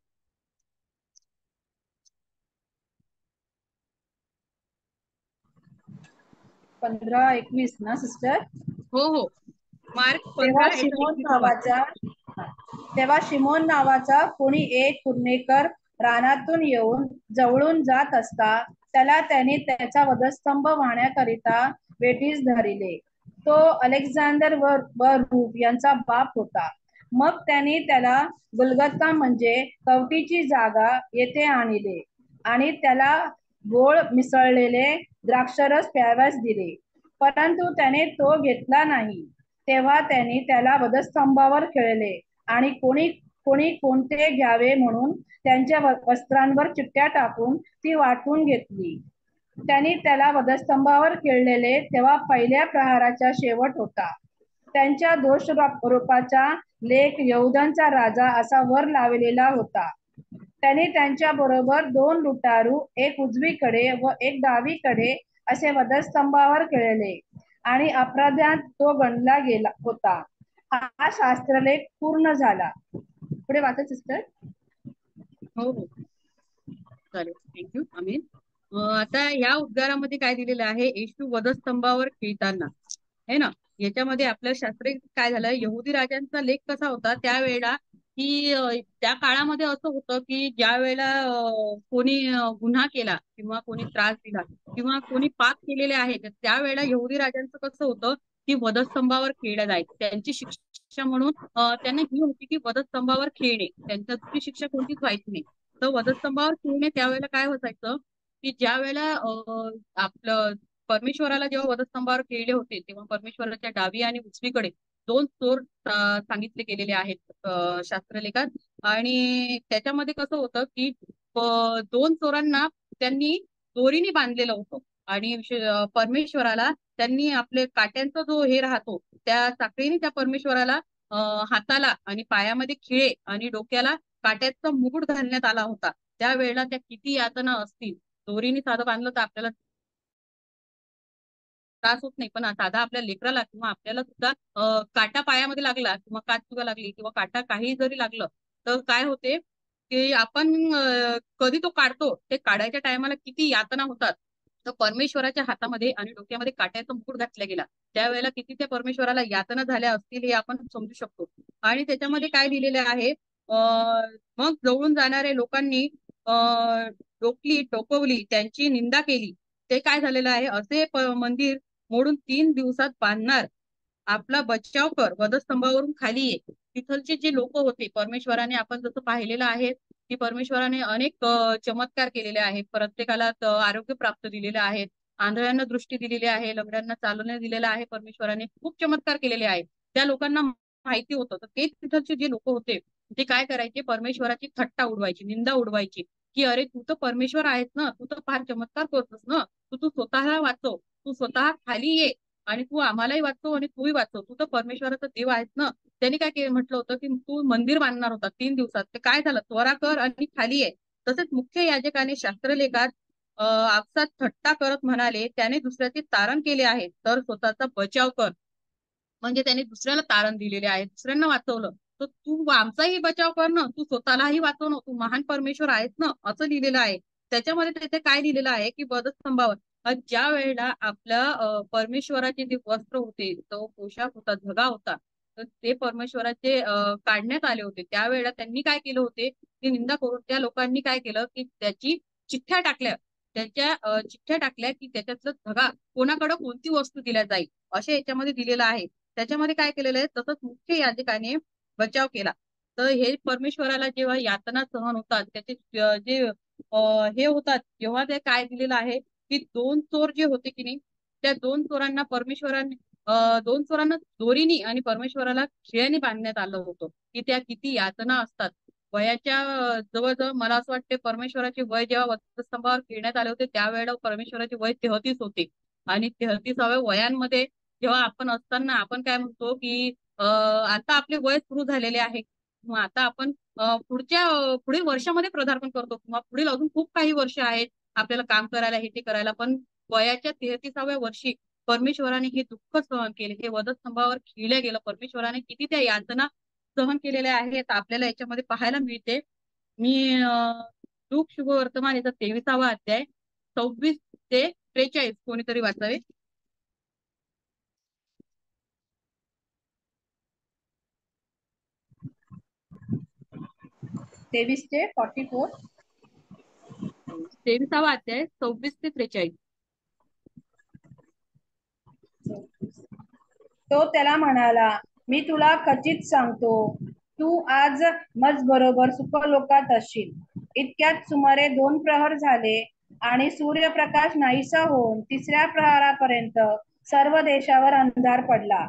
15-21 ना सिस्टर? हो मार्क तेव्हा 15 याचा शिमोन 21 नावाचा तेव्हा शिमोन नावाचा कोणी एक पुणेकर रानातून येऊन जवळून जात असता त्याला त्याने त्याचा वधस्तंभ वाहण्याकरिता वेठीस धरिले. तो अलेक्झांडर व रूफ यांचा बाप होता. मग त्यांनी त्याला गुलगत्ता म्हणजे कवटीची जागा येथे आणले आणि त्याला गोळ मिसळलेले द्राक्षरस प्यावयास दिले, परंतु त्याने तो घेतला नाही. तेव्हा त्यांनी त्याला वधस्तंभावर खेळले आणि कोणी कोणी कोणते घ्यावे म्हणून त्यांच्या वस्त्रांवर चिठ्ठ्या टाकून ती वाटून घेतली. त्यांनी त्याला वधस्तंभावर खेळलेले तेव्हा पहिल्या प्रहाराचा शेवट होता. त्यांच्या दोषरूपाचा लेख यहूदांचा राजा असा वर लावलेला होता. त्याने त्यांच्या बरोबर 2 लुटारू, एक उजवीकडे व एक डावीकडे असे वधस्तंभावर खेळले आणि अपराध्यात तो गणला गेला होता. हा शास्त्रलेख पूर्ण झाला. पुढे वाचा सिस्टर. हो चालेल, थँक्यू. आमीन. आता या उद्गारामध्ये काय दिलेलं आहे, येशू वधस्तंभावर खेळताना है ना. याच्यामध्ये आपलं शास्त्र काय झालं, यहुदी राजांचा लेख कसा होता त्यावेळेला की त्या काळामध्ये असं होतं की ज्या वेळेला कोणी गुन्हा केला किंवा कोणी त्रास दिला किंवा कोणी पाप केलेले आहे, तर त्यावेळेला यहुदी राजांचं कसं होतं की वधस्तंभावर खेळलं जायचं. त्यांची शिक्षा म्हणून त्यांना ही होती की वधस्तंभावर खेळणे, त्यांची शिक्षा कोणतीच व्हायची नाही. तर वधस्तंभावर खेळणे त्यावेळेला काय होतायचं की ज्या वेळेला आपलं परमेश्वराला जेव्हा वधस्तंभावर खेळले होते तेव्हा परमेश्वराच्या डावी आणि उजवीकडे 2 चोर सांगितले गेलेले आहेत शास्त्रलेखात. आणि त्याच्यामध्ये कसं होतं की 2 चोरांना त्यांनी दोरीने बांधलेलं होतं आणि परमेश्वराला त्यांनी आपले काट्यांचा जो हे राहतो त्या साखळीने त्या परमेश्वराला हाताला आणि पायामध्ये खिळे आणि डोक्याला काट्याचा मुकुट घालण्यात आला होता. त्यावेळेला त्या किती यातना असतील. दोरीने साधं बांधलं तर आपल्याला त्रास होत नाही, पण साधा आपल्या लेकराला किंवा आपल्याला सुद्धा काटा पायामध्ये लागला किंवा काच तुगा लागली किंवा काटा काही जरी लागलं तर काय होते की आपण कधी तो काढतो, ते काढायच्या टायमाला किती यातना होतात. तर परमेश्वराच्या हातामध्ये आणि डोक्यामध्ये काट्याचा मुकुट घातला गेला त्यावेळेला किती त्या परमेश्वराला यातना झाल्या असतील हे आपण समजू शकतो. आणि त्याच्यामध्ये काय लिहिलेले आहे, मग जवळून जाणाऱ्या लोकांनी टोकवली, त्यांची निंदा केली. ते काय झालेलं आहे, असे मंदिर मोडून 3 दिवसात बांधणार, आपला बचाव कर, वधस्तंभावरून खाली ये. तिथलचे जे लोक होते परमेश्वराने आपण जसं पाहिलेलं आहे की परमेश्वराने अनेक चमत्कार केलेले आहेत. प्रत्येकाला आरोग्य प्राप्त दिलेले आहेत, आंधळ्यांना दृष्टी दिलेली आहे, लंगड्यांना चालवण्यास दिलेलं आहे. परमेश्वराने खूप चमत्कार केलेले आहेत. त्या लोकांना माहिती होतं. तर तेच तिथलचे जे लोक होते ते काय करायचे, परमेश्वराची थट्टा उडवायची, निंदा उडवायची की अरे तू तर परमेश्वर आहेस ना, तू तर फार चमत्कार करतोस ना, तू स्वतःला वाचव, तू स्वतः खाली ये आणि तू आम्हालाही वाचव आणि तूही वाचव, तू तर परमेश्वराचा देव आहेस ना. त्यांनी काय म्हटलं होतं की तू मंदिर बांधणार होता 3 दिवसात, ते काय झालं, त्वरा कर आणि खाली ये. तसेच मुख्य याजकाने शास्त्रलेखात आपसात थट्टा करत म्हणाले, त्याने दुसऱ्याचे तारण केले आहे तर स्वतःचा बचाव कर. म्हणजे त्याने दुसऱ्याला तारण दिलेले आहे, दुसऱ्यांना वाचवलं, तर तू आमचाही बचाव कर ना, तू स्वतःलाही वाचव ना, तू महान परमेश्वर आहेस ना, असं लिहिलेलं आहे. त्याच्यामध्ये तिथे काय लिहिलेलं आहे की वधस्तंभावर ज्या वेळेला आपल्या परमेश्वराचे जे वस्त्र होते, तो पोशाख होता, धगा होता, तर ते परमेश्वराचे काढण्यात आले होते. त्यावेळेला त्यांनी काय केलं होते, ती निंदा करून त्या लोकांनी काय केलं की त्याची चिठ्ठ्या टाकल्या, चिठ्ठ्या टाकल्या की त्याच्यातलं धगा कोणाकडे कोणती वस्तू दिल्या जाईल असे याच्यामध्ये दिलेलं आहे. त्याच्यामध्ये काय केलेलं आहे, तसंच मुख्य याजकाने बचाव केला. तर हे परमेश्वराला जेव्हा यातना सहन होतात त्याचे जे हे होतात, जेव्हा ते काय दिलेलं आहे की 2 चोर जे होते की नाही, त्या 2 चोरांना परमेश्वराने 2 चोरांना दोरीनी आणि परमेश्वराला खिळ्याने बांधण्यात आलं होतं की त्या किती यातना असतात. वयाच्या जवळजवळ मला असं वाटते परमेश्वराचे वय जेव्हा वधस्तंभावर खेळण्यात आले होते त्यावेळेला परमेश्वराचे वय 33 होते. आणि 33व्या वयांमध्ये जेव्हा आपण असताना आपण काय म्हणतो की आता आपले वय सुरू झालेले आहे, मग आता आपण पुढील वर्षामध्ये पदार्पण करतो किंवा पुढील अजून खूप काही वर्ष आहेत आपल्याला काम करायला, हे ते करायला. पण वयाच्या 33व्या वर्षी परमेश्वराने हे दुःख सहन केले, हे वधस्तंभावर खिळले गेलं. परमेश्वराने किती त्या यातना सहन केलेल्या आहेत आपल्याला याच्यामध्ये पाहायला मिळते. मी लूक शुभवर्तमान याचा 23वा अध्याय 26 ते 43 कोणीतरी वाचावे. 23 ते 44. 23वा अध्याय 26 ते 43. तो त्याला म्हणाला, मी तुला खचित सांगतो, तू आज मज बरोबर सुखलोकात असशील. इतक्यात सुमारे 2 प्रहर झाले आणि सूर्यप्रकाश नाहीसा होऊन 3ऱ्या प्रहरापर्यंत सर्व देशावर अंधार पडला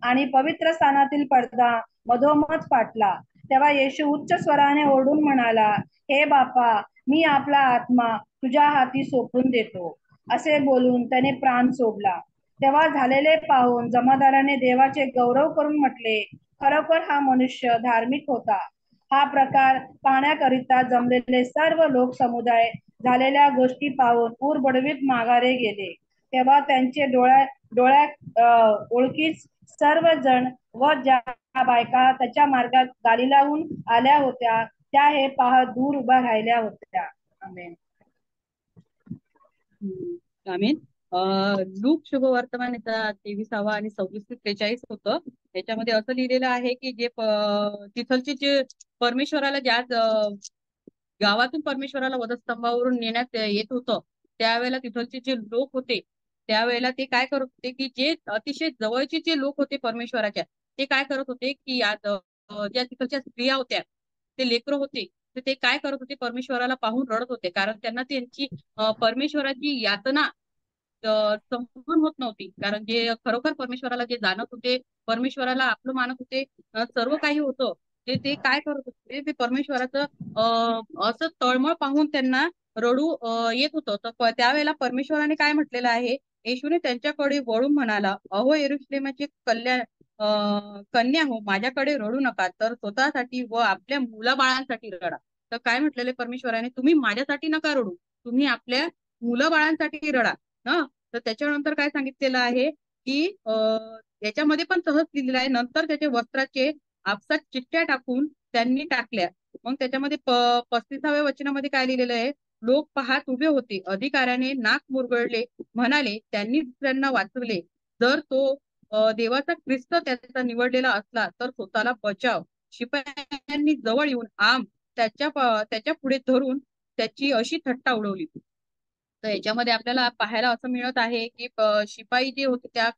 आणि पवित्र स्थानातील पडदा मधोमध फाटला. तेव्हा येशू उच्च स्वराने ओरडून म्हणाला, हे बापा, मी आपला आत्मा तुझ्या हाती सोपून देतो. असे बोलून त्याने प्राण सोडला. तेव्हा झालेले पाहून जमादाराने देवाचे गौरव करून म्हटले, खरोखर हा मनुष्य धार्मिक होता. हा प्रकार पाहण्याकरिता जमलेले सर्व लोक समुदाय झालेल्या गोष्टी पाहून ऊर बडवीत माघारे गेले. तेव्हा त्यांचे डोळ्यात ओळखीच सर्व जण व ज्या बायका त्याच्या मार्गात गालिलाहून आल्या होत्या त्या हे पाहत दूर उभ्या राहिल्या होत्या. आमेन. आमेन. लूक शुभवर्तमान याचा 23वा आणि 26 ते 43 होतं. त्याच्यामध्ये असं लिहिलेलं आहे की जे तिथलचे जे परमेश्वराला ज्या गावातून परमेश्वराला वधस्तंभावरून नेण्यात येत होतं त्यावेळेला तिथलचे जे लोक होते त्यावेळेला ते काय करत होते की जे अतिशय जवळचे जे लोक होते परमेश्वराच्या, ते काय करत होते की ज्या तिथलच्या स्त्रिया होत्या, ते लेकरं होते, तर ते काय करत होते, परमेश्वराला पाहून रडत होते. कारण त्यांना त्यांची परमेश्वराची यातना सहन होत नव्हती. कारण जे खरोखर परमेश्वराला जे जाणत होते, परमेश्वराला आपलं मानत होते, सर्व काही होतं, ते काय करत होते, ते परमेश्वराचं असं तळमळ पाहून त्यांना रडू येत होतं. तर त्यावेळेला परमेश्वराने काय म्हटलेलं आहे, येशूने त्यांच्याकडे वळून म्हणाला, अहो यरुशलेमाची कन्या हो, माझ्याकडे रडू नका, तर स्वतःसाठी व आपल्या मुलाबाळांसाठी रडा. तर काय म्हटलेले परमेश्वराने, तुम्ही माझ्यासाठी नका रडू, तुम्ही आपल्या मुलाबाळांसाठी रडा. तर त्याच्यानंतर काय सांगितलेलं आहे की याच्यामध्ये पण तसंच लिहिलेलं आहे, नंतर त्याच्या वस्त्राचे आपसात चिठ्ठ्या टाकून त्यांनी टाकल्या. मग त्याच्यामध्ये 35व्या वचनामध्ये काय लिहिलेलं आहे, लोक पाहत उभे होते, अधिकाऱ्याने नाक मुरगळले, म्हणाले, त्यांनी दुसऱ्यांना वाचवले, जर तो देवाचा ख्रिस्त त्याचा निवडलेला असला तर स्वतःला बचाव. शिपायांनी जवळ येऊन त्याच्या पुढे धरून त्याची अशी थट्टा उडवली. तर याच्यामध्ये आपल्याला पाहायला असं मिळत आहे की शिपाई जे होते त्या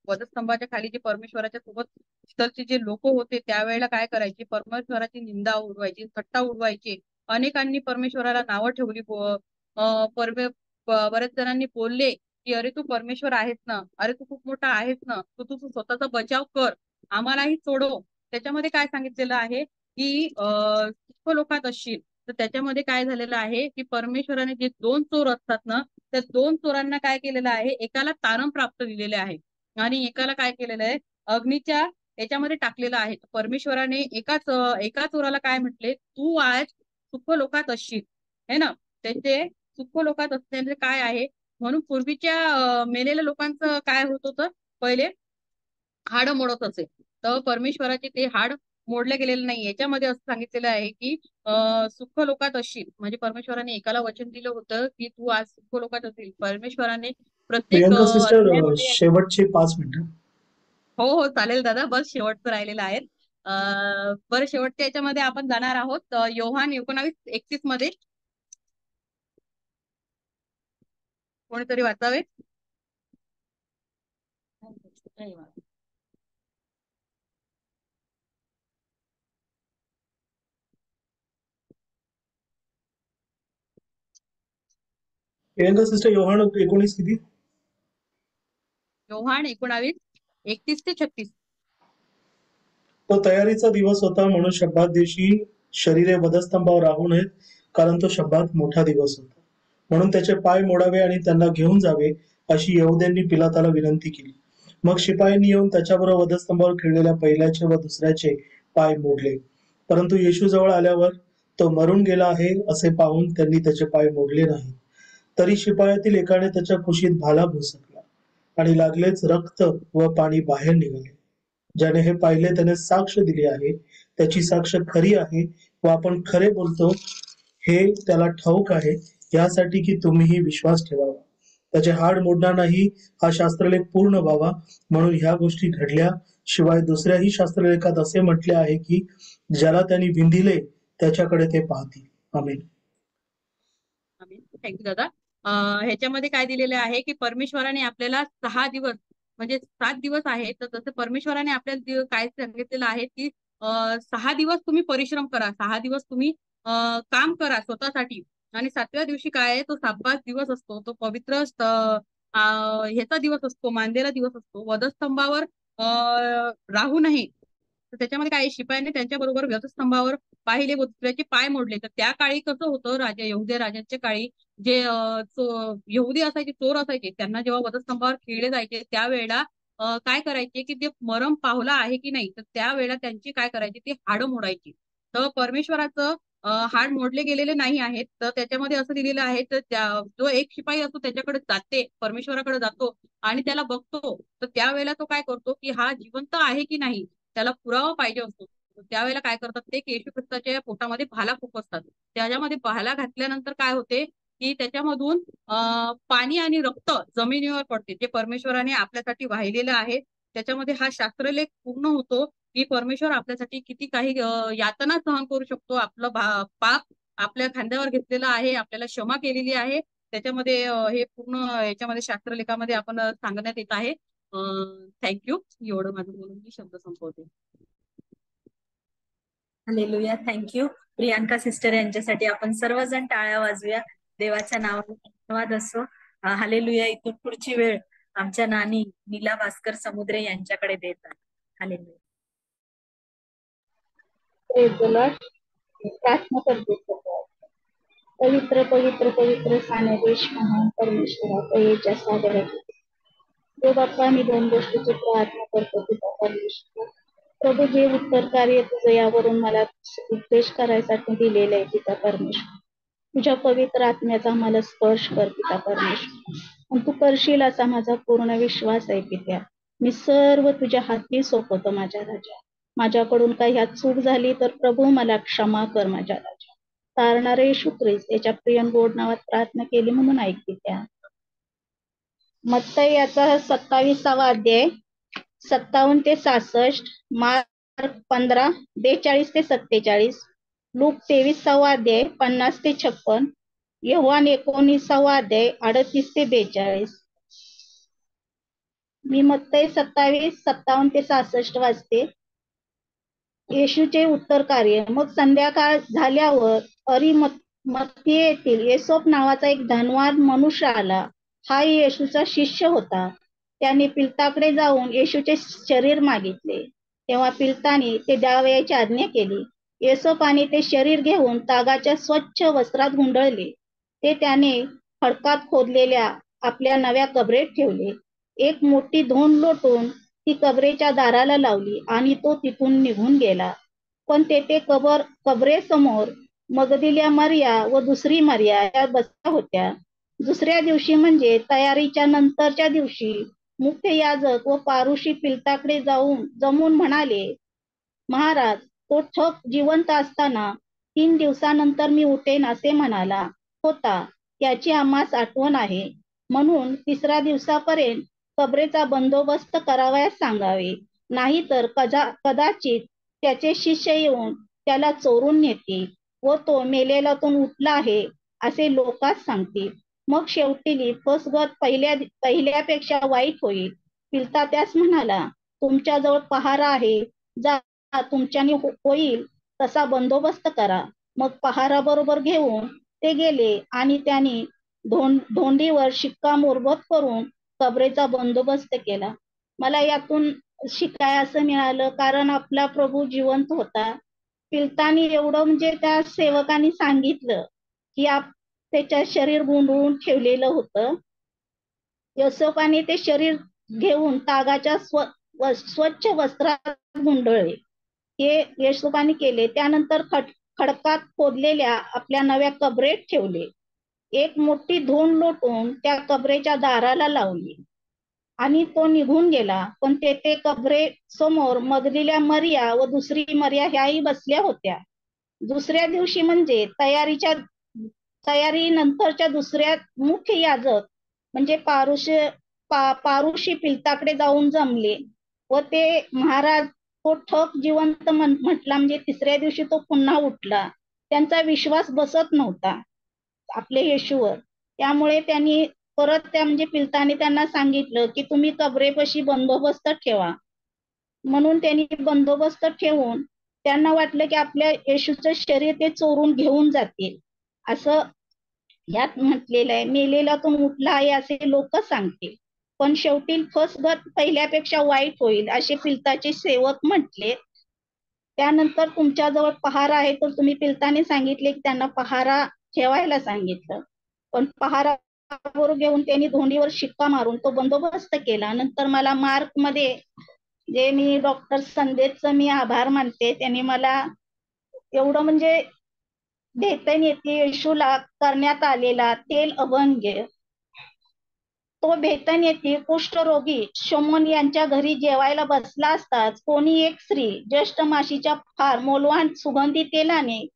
वधस्तंभाच्या खाली जे परमेश्वराच्या सोबत तिथलचे जे लोक होते त्यावेळेला काय करायचे, परमेश्वराची निंदा उडवायची, थट्टा उडवायचे. अनेकांनी परमेश्वराला नावं ठेवली. बऱ्याच जणांनी बोलले की अरे तू परमेश्वर आहेस ना, अरे तू खूप मोठा आहेस ना, तू स्वतःचा बचाव कर, आम्हालाही सोडव. त्याच्यामध्ये काय सांगितलेलं आहे की लोकात असशील. तर त्याच्यामध्ये काय झालेलं आहे की परमेश्वराने जे 2 चोर असतात ना, त्या 2 चोरांना काय केलेलं आहे, एकाला तारण प्राप्त दिलेले आहे आणि एकाला काय केलेलं आहे, अग्नीच्या याच्यामध्ये टाकलेलं आहे. परमेश्वराने एका चोराला काय म्हटले, तू आज सुख लोकात असशील, है ना. त्याचे सुख लोकात असण्याचे काय आहे, म्हणून पूर्वीच्या मेलेल्या लोकांचं काय होत होतं, पहिले हाड मोडत असे, तर परमेश्वराचे ते हाड मोडले गेलेलं नाही. याच्यामध्ये असं सांगितलेलं आहे की सुख लोकात असशील, म्हणजे परमेश्वराने एकाला वचन दिलं होतं की तू आज सुख लोकात असशील. परमेश्वराने प्रत्येक प्रियंका सिस्टर, अध्यायामध्ये शेवटचे 5 मिनिटं. हो चालेल दादा, बस शेवटचं राहिलेलं आहे. बरं, शेवटच्या याच्यामध्ये आपण जाणार आहोत योहान 19:31 मध्ये. कोणीतरी वाचावे. प्रियंका सिस्टर, योहान 19 किती? योहान 19:31 ते 36. तो तयारीचा दिवस होता, म्हणून शब्दात दिवशी शरीरे वधस्तंभावर राहू नयेत, कारण तो शब्दात मोठा दिवस होता. म्हणून त्याचे पाय मोडावे आणि त्यांना घेऊन जावे अशी यहुद्यांनी पिलाताला विनंती केली. मग शिपायांनी येऊन त्याच्याबरोबर वधस्तंभावर खिळलेल्या पहिल्याचे व दुसऱ्याचे पाय मोडले. परंतु येशू जवळ आल्यावर तो मरून गेला आहे असे पाहून त्यांनी त्याचे पाय मोडले नाही. तरी शिपायातील एकाने त्याच्या कुशीत भाला भुसकला आणि लागलेच रक्त व पाणी बाहेर निघाले. ज्याने हे पाहिले त्याने साक्ष दिली आहे, त्याची साक्ष खरी आहे व आपण खरे बोलतो हे त्याला ठाऊक आहे, यासाठी की तुम्हीही विश्वास ठेवावा. त्याचे हाड मोडणार नाही हा शास्त्रलेख पूर्ण व्हावा, म्हणून ह्या गोष्टी घडल्या. शिवाय दुसऱ्याही शास्त्रलेखात असे म्हटले आहे की ज्याला त्यांनी विंधिले त्याच्याकडे ते पाहतील. आमेन. थँक्यू दादा. ह्याच्यामध्ये काय दिलेले आहे की परमेश्वराने आपल्याला 6 दिवस म्हणजे 7 दिवस आहेत, तर तसं परमेश्वराने आपल्याला काय सांगितलेलं आहे की 6 दिवस तुम्ही परिश्रम करा, 6 दिवस तुम्ही काम करा स्वतःसाठी, आणि 7व्या दिवशी काय आहे, तो साब्बात दिवस असतो, तो पवित्र ह्याचा दिवस असतो, मानलेला दिवस असतो. वधस्तंभावर राहू नये. तर त्याच्यामध्ये काय शिपायाने त्यांच्या बरोबर वधस्तंभावर पाहिले व दुसऱ्याचे पाय मोडले. तर त्या काळी कसं होतं, यहुदी राजांच्या काळी जे यहुदी असायचे, चोर असायचे, त्यांना जेव्हा वधस्तंभावर खेळले जायचे त्यावेळेला काय करायचे की ते मरण पावला आहे की नाही, तर त्यावेळेला त्यांची काय करायची, ती हाडं मोडायची. तर परमेश्वराचं हाड मोडले गेलेले नाही आहेत. तर त्याच्यामध्ये असं दिलेलं आहे, तर जो एक शिपाई असतो त्याच्याकडे जाते, परमेश्वराकडे जातो आणि त्याला बघतो, तर त्यावेळेला तो काय करतो की हा जिवंत आहे की नाही त्याला पुरावा पाहिजे असतो. त्यावेळेला काय करतात ते, की येशू ख्रिस्ताच्या पोटामध्ये भाला खुपसतात. त्याच्यामध्ये भाला घातल्यानंतर काय होते की त्याच्यामधून पाणी आणि रक्त जमिनीवर पडते, जे परमेश्वराने आपल्यासाठी वाहिलेलं आहे. त्याच्यामध्ये हा शास्त्रलेख पूर्ण होतो की परमेश्वर आपल्यासाठी किती काही यातना सहन करू शकतो. आपलं पाप आपल्या खांद्यावर घेतलेलं आहे, आपल्याला क्षमा केलेली आहे. त्याच्यामध्ये हे पूर्ण याच्यामध्ये शास्त्रलेखामध्ये आपण सांगण्यात येत आहे. थँक्यू. एवढं माझं बोलून मी शब्द संपवते. हालेलुया. थँक्यू. प्रियांका सिस्टर यांच्यासाठी आपण सर्वजण टाळ्या वाजूया. देवाच्या नावाने धन्यवाद असो. हालेलुया. इथून पुढची वेळ आमच्या नानी नीला भास्कर समुद्रे यांच्याकडे देतात. हालेलुया. प्रार्थना करते. पवित्र पवित्र पवित्र सानेदेश महान परमेश्वरा दयेच्या सागरा, तो बाप्पा मी 2 गोष्टीची प्रार्थना करतो पिता परमेश्वरा. प्रभू, जे उत्तर कार्य तुझं यावरून मला उपदेश करायसाठी दिलेलं आहे पिता परमेश्वर, तुझ्या पवित्र आत्म्याचा मला स्पर्श कर पिता परमेश्वर, आणि तू करशील असा माझा पूर्ण विश्वास आहे पित्या. मी सर्व तुझ्या हाती सोपवतो माझ्या राजा. माझ्याकडून काही ह्यात चूक झाली तर प्रभू मला क्षमा कर माझ्या राजा. तारणारे येशू ख्रिस्त याच्या प्रियन गोड नावात प्रार्थना केली म्हणून ऐक पित्या. मत्तई याचा 27वा अध्याय 57 ते 66, मार्क 15 42 ते 47, लूक 23वा अध्याय 50 ते 56, योहान 19वा अध्याय 38 ते 42. मी मत्तई 27 57 ते 66 वाचते. येशूचे उत्तर कार्य. मग संध्याकाळ झाल्यावर अरिमथ्ये येथील येसोप नावाचा एक धनवान मनुष्य आला. हा येशूचा शिष्य होता. त्याने पिलताकडे जाऊन येशूचे शरीर मागितले. तेव्हा पिलताने ते द्यावयाची आज्ञा केली. येसोपाने ते शरीर घेऊन तागाच्या स्वच्छ वस्त्रात गुंडळले. ते त्याने खडकात खोदलेल्या आपल्या नव्या कबरेत ठेवले. एक मोठी धोंड लोटून ती कबरेच्या दाराला लावली आणि तो तिथून निघून गेला. पण तेथे कबरेसमोर मगदिल्या मरिया व दुसरी मरिया या बसल्या होत्या. दुसऱ्या दिवशी म्हणजे तयारीच्या नंतरच्या दिवशी मुख्य याजक व पारुशी पिलताकडे जमून म्हणाले, महाराज, तो ठग जिवंत असताना 3 दिवसानंतर मी उठेन असे म्हणाला होता. याची आम्हास आठवण आहे. म्हणून 3ऱ्या दिवसापर्यंत कबरेचा बंदोबस्त करावयास सांगावे, नाहीतर कदाचित त्याचे शिष्य येऊन त्याला चोरून नेतील व तो मेलेल्यातून उठला आहे असे लोकांस सांगतील. मग शेवटी फसगत पहिल्यापेक्षा वाईट होईल. पिलता त्यास म्हणाला, तुमच्याजवळ पहारा आहे, जा, तुमच्याने होईल तसा बंदोबस्त करा. मग पहारा बरोबर घेऊन ते गेले आणि त्यांनी धोंडीवर शिक्कामोर्तब करून कबरेचा बंदोबस्त केला. मला यातून शिकाय असं मिळालं, कारण आपला प्रभू जिवंत होता. पिलतानी एवढं म्हणजे त्या सेवकांनी सांगितलं की त्याच्या शरीर गुंडळून ठेवलेलं होतं. योसेफाने ते शरीर घेऊन तागाच्या स्वच्छ वस्त्रात गुंडळले. हे योसेफाने केले. त्यानंतर खडकात खोदलेल्या आपल्या नव्या कबरेत ठेवले. एक मोठी धूण लोटून त्या कबरेच्या दाराला लावली आणि तो निघून गेला. पण तेथे कबरे समोर मगदलीला मरिया व दुसरी मरिया ह्याही बसल्या होत्या. दुसऱ्या दिवशी म्हणजे तयारी नंतरच्या दुसऱ्या मुख्य याजक म्हणजे पारुशी पिलताकडे जाऊन जमले व ते महाराज तो ठक जिवंत म्हटला, म्हणजे तिसऱ्या दिवशी तो पुन्हा उठला. त्यांचा विश्वास बसत नव्हता आपल्या येशूवर. त्यामुळे त्यांनी परत त्या म्हणजे पिलताने त्यांना सांगितलं की तुम्ही कबरेपाशी बंदोबस्त ठेवा. म्हणून त्यांनी बंदोबस्त ठेवून त्यांना वाटलं की आपल्या येशूचं शरीर ते चोरून घेऊन जातील, असं यात म्हटलेलं आहे. मेलेल्यातून उठला आहे असे लोक सांगतील, पण शेवटी फसगत पहिल्यापेक्षा वाईट होईल असे पिलताचे सेवक म्हटले. त्यानंतर तुमच्याजवळ पहारा आहे तर तुम्ही पिलताने सांगितले की त्यांना पहारा ठेवायला सांगितलं. पण पहारा घेऊन त्यांनी धोंडीवर शिक्का मारून तो बंदोबस्त केला. नंतर मला मार्क मध्ये जे मी डॉक्टर संदेशचं मी आभार मानते, त्यांनी मला एवढं म्हणजे बेतनीती येशूला करण्यात आलेला तेल अभंग, तो बेतनीती कुष्ठरोगी शमोन यांच्या घरी जेवायला बसला असताच कोणी एक स्त्री ज्येष्ठ माशीच्या फार मौल्यवान सुगंधी तेलाने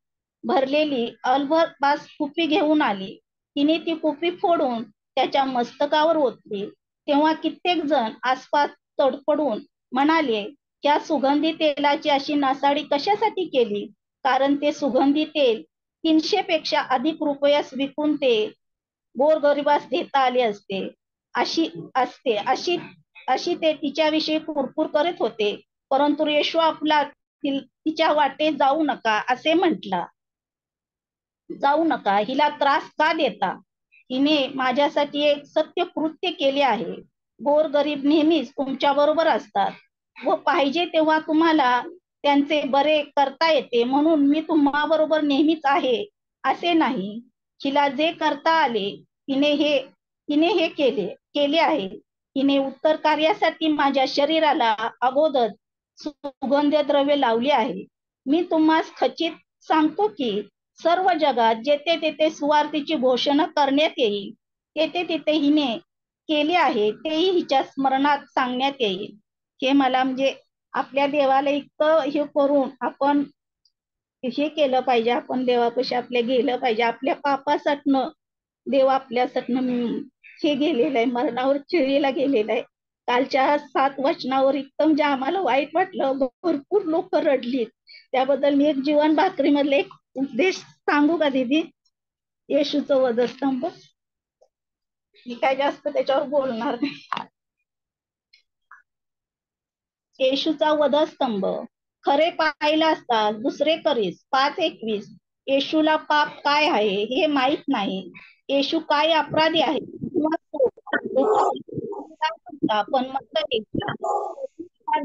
भरलेली अल्बबास कुपी घेऊन आली. तिने ती कुपी फोडून त्याच्या मस्तकावर ओतली. तेव्हा कित्येक जण आसपास तडफडून म्हणाले, त्या सुगंधी तेलाची अशी नासाडी कशासाठी केली? कारण ते सुगंधी तेल 300 पेक्षा अधिक रुपयास विकून ते गोरगरिबास देता आले असते. अशी ते तिच्याविषयी कुरकुर करत होते. परंतु येशू आपला तिच्या वाटे जाऊ नका असे म्हटला. जाऊ नका, हिला त्रास का देता? हिने माझ्यासाठी एक सत्य कृत्य केले आहे. गोरगरीब नेहमीच तुमच्या बरोबर असतात व पाहिजे तेव्हा तुम्हाला त्यांचे बरे करता येते, म्हणून मी तुम्हा बरोबर नेहमीच आहे असे नाही. हिला जे करता आले तिने हे केले आहे. हिने उत्तर कार्यासाठी माझ्या शरीराला अगोदर सुगंध द्रव्य लावले आहे. मी तुम्हास खचित सांगतो की सर्व जगात जेथे तेथे सुवार्तेची घोषणा करण्यात येईल, तेथे तेथे हिने केले आहे तेही हिच्या स्मरणात सांगण्यात येईल. हे मला म्हणजे आपल्या देवाला इतकं हे करून आपण हे केलं पाहिजे. आपण देवापाशी आपल्या गेलं पाहिजे. आपल्या पापासाठनं देव आपल्यासाठनं हे गेलेलं आहे, मरणावर चिळीला गेलेला आहे. कालच्या 7 वचनावर एकदम जे आम्हाला वाईट वाटलं, भरपूर लोक रडलीत. त्याबद्दल मी एक जीवन भाकरी मधले एक उपदेश सांगू का दीदी? येशूचं वधस्तंभ. मी काय जास्त त्याच्यावर बोलणार नाही. येशूचा वधस्तंभ. खरे पाहिला असता दुसरे करीस 5:21. येशूला पाप काय आहे हे माहित नाही. येशू काय अपराधी आहे पण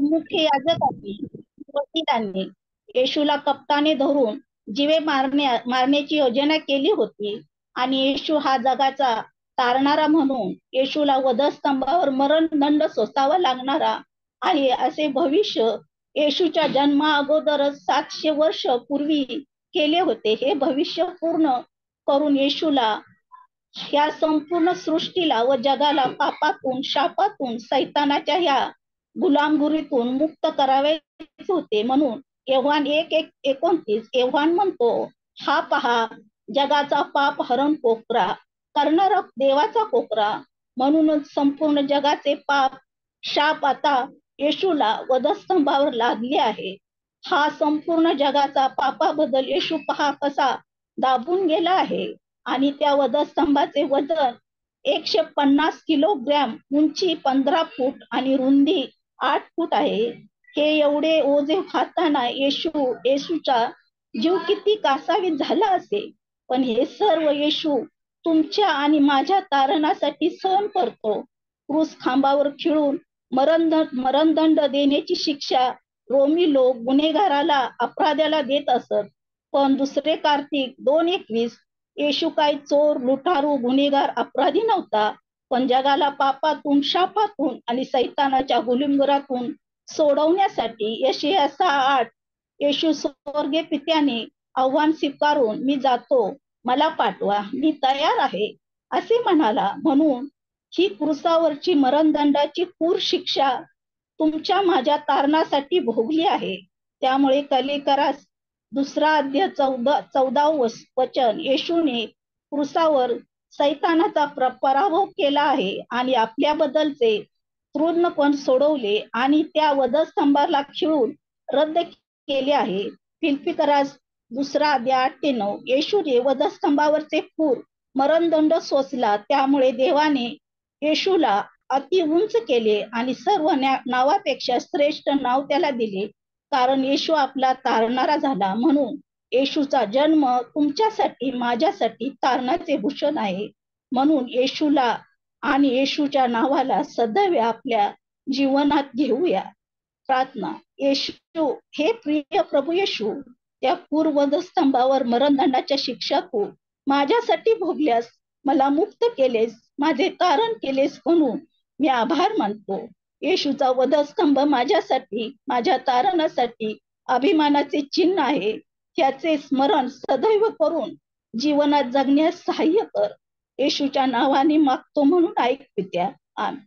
मुख्य याजकांनी वकिलांनी येशूला कप्ताने धरून जीवे मारण्याची योजना केली होती आणि येशू हा जगाचा तारणारा म्हणून येशूला वधस्तंभावर मरणदंड सोसावा लागणारा आहे असे भविष्य येशूच्या जन्मा अगोदरच 700 वर्ष पूर्वी केले होते. हे भविष्य पूर्ण करून येशूला ह्या संपूर्ण सृष्टीला व जगाला पापातून, शापातून, सैतानाच्या ह्या गुलामगिरीतून मुक्त करायचे होते. म्हणून योहान 1:29 योहान म्हणतो, हा पहा जगाचा पाप हरण कोकरा करणारा देवाचा कोकरा. म्हणूनच संपूर्ण जगाचे पाप, शाप आता येशूला वधस्तंभावर लादले आहे. हा संपूर्ण जगाचा पापाबद्दल येशू पहा कसा दाबून गेला आहे आणि त्या वधस्तंभाचे वजन 150 किलोग्रॅम, उंची 15 फूट आणि रुंदी 8 फूट आहे. हे एवढे ओझे खाताना येशूचा जीव किती कासावीस झाला असेल. पण हे सर्व येशू तुमच्या आणि माझ्या तारणासाठी सहन करतो. क्रूस खांबावर खिळून मरणदंड देण्याची शिक्षा रोमी लोक गुन्हेगाराला अपराध्याला देत असत. पण दुसरे कार्तिक 2:21 येशू काय चोर, लुटारू, गुन्हेगार, अपराधी नव्हता, पण जगाला पापातून, शापातून आणि सैतानाच्या गुलामगिरीतून सोडवण्यासाठी. यशाया 6:8 येशू स्वर्गीय पित्याने आव्हान स्वीकारून मी जातो, मला पाठवा, मी तयार आहे असे म्हणाला. म्हणून ही क्रूसावरची मरणदंडाची क्रूर शिक्षा तुमच्या माझ्या तारणासाठी भोगली आहे. त्यामुळे कलेकरास 2 अध्याय 14 वचन, येशूने क्रूसावर सैतानाचा पराभव केला आहे आणि आपल्याबद्दलचे तृणपण सोडवले आणि त्या वधस्तंभाला खिळून रद्द केले आहे. फिलिप्पिकरास 2 अध्याय 8 ते 9 येशूने वधस्तंभावरचे क्रूर मरणदंड सोसला. त्यामुळे देवाने येशूला अति उंच केले आणि सर्व नावापेक्षा श्रेष्ठ नाव त्याला दिले, कारण येशू आपला तारणारा झाला. म्हणून येशूचा जन्म तुमच्यासाठी, माझ्यासाठी तारणाचे भूषण आहे. म्हणून येशूला आणि येशूच्या नावाला सदैव आपल्या जीवनात घेऊया. प्रार्थना. येशू, हे प्रिय प्रभू येशू, त्या क्रूर वधस्तंभावर मरणदंडाच्या शिक्षा तू माझ्यासाठी भोगल्यास, मला मुक्त केलेस, माझे तारण केलेस, म्हणून मी आभार मानतो. येशूचा वधस्तंभ माझ्यासाठी, माझ्या तारणासाठी अभिमानाचे चिन्ह आहे. त्याचे स्मरण सदैव करून जीवनात जगण्यास सहाय्य कर. येशूच्या नावाने मागतो म्हणून ऐक पित्या. आमेन.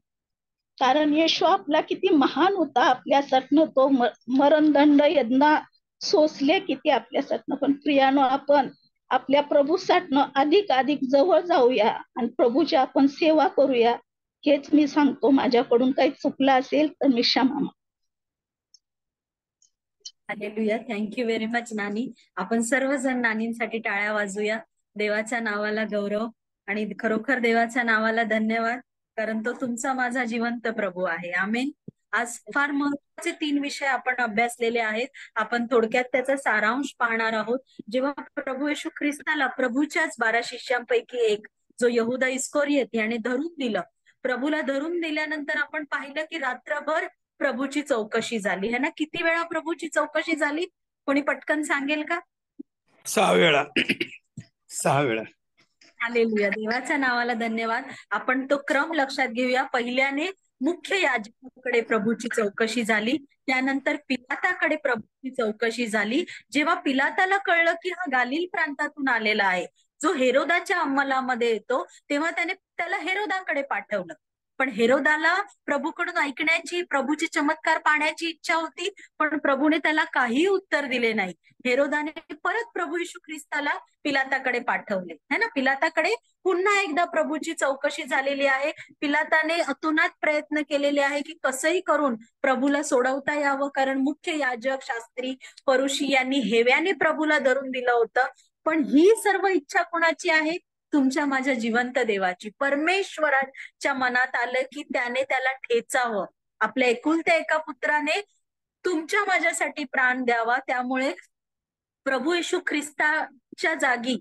कारण येशू आपला किती महान होता, आपल्यासाठी तो मरणदंड यज्ञा सोसले किती आपल्यासाठी. पण प्रियानो, आपण आपल्या प्रभूसाठी अधिक जवळ जाऊया आणि प्रभूची आपण सेवा करूया. हेच मी सांगतो. माझ्याकडून काही चुकलं असेल तर मी क्षमा. हालेलुया. थँक्यू व्हेरी मच नानी. आपण सर्वजण नानींसाठी टाळ्या वाजूया. देवाच्या नावाला गौरव आणि खरोखर देवाच्या नावाला धन्यवाद, कारण तो तुमचा माझा जिवंत प्रभू आहे. आमेन. आज फार महत्वाचे 3 विषय आपण अभ्यासलेले आहेत. आपण थोडक्यात त्याचा सारांश पाहणार आहोत. जेव्हा प्रभू येशू ख्रिस्ताला प्रभूच्याच 12 शिष्यांपैकी एक जो यहुदा इस्करियोत याने धरून दिलं, प्रभूला धरून दिल्यानंतर आपण पाहिलं की रात्रभर प्रभूची चौकशी झाली है ना. किती वेळा प्रभूची चौकशी झाली? कोणी पटकन सांगेल का? 6 वेळा. 6 वेळा. हालेलुया. देवाच्या नावाला धन्यवाद. आपण तो क्रम लक्षात घेऊया. पहिल्याने मुख्य याजकाकडे प्रभूची चौकशी झाली, त्यानंतर पिलाताकडे प्रभूची चौकशी झाली. जेव्हा पिलाताला कळलं की हा गालील प्रांतातून आलेला आहे, जो हेरोदाच्या अंमलामध्ये येतो, तेव्हा त्याला हेरोदाकडे पाठवलं. पण हेरोदाला प्रभूकडून ऐकण्याची, प्रभूचे चमत्कार पाहण्याची इच्छा होती, पण प्रभूने त्याला काही उत्तर दिले नाही. हेरोदाने परत प्रभू येशू ख्रिस्ताला पिलाताकडे पाठवले है ना. पिलाताकडे पुन्हा एकदा प्रभूची चौकशी झालेली आहे. पिलाताने अतोनात प्रयत्न केलेले आहे की कसंही करून प्रभूला सोडवता यावं, कारण मुख्य याजक, शास्त्री, फरुशी यांनी हेव्याने प्रभूला धरून दिलं होतं. पण ही सर्व इच्छा कोणाची आहे? तुमच्या माझ्या जिवंत देवाची. परमेश्वराच्या मनात आलं की त्याने त्याला ठेचावं. आपल्या एकुलत्या एका पुत्राने तुमच्या माझ्यासाठी प्राण द्यावा. त्यामुळे प्रभू येशू ख्रिस्ताच्या जागी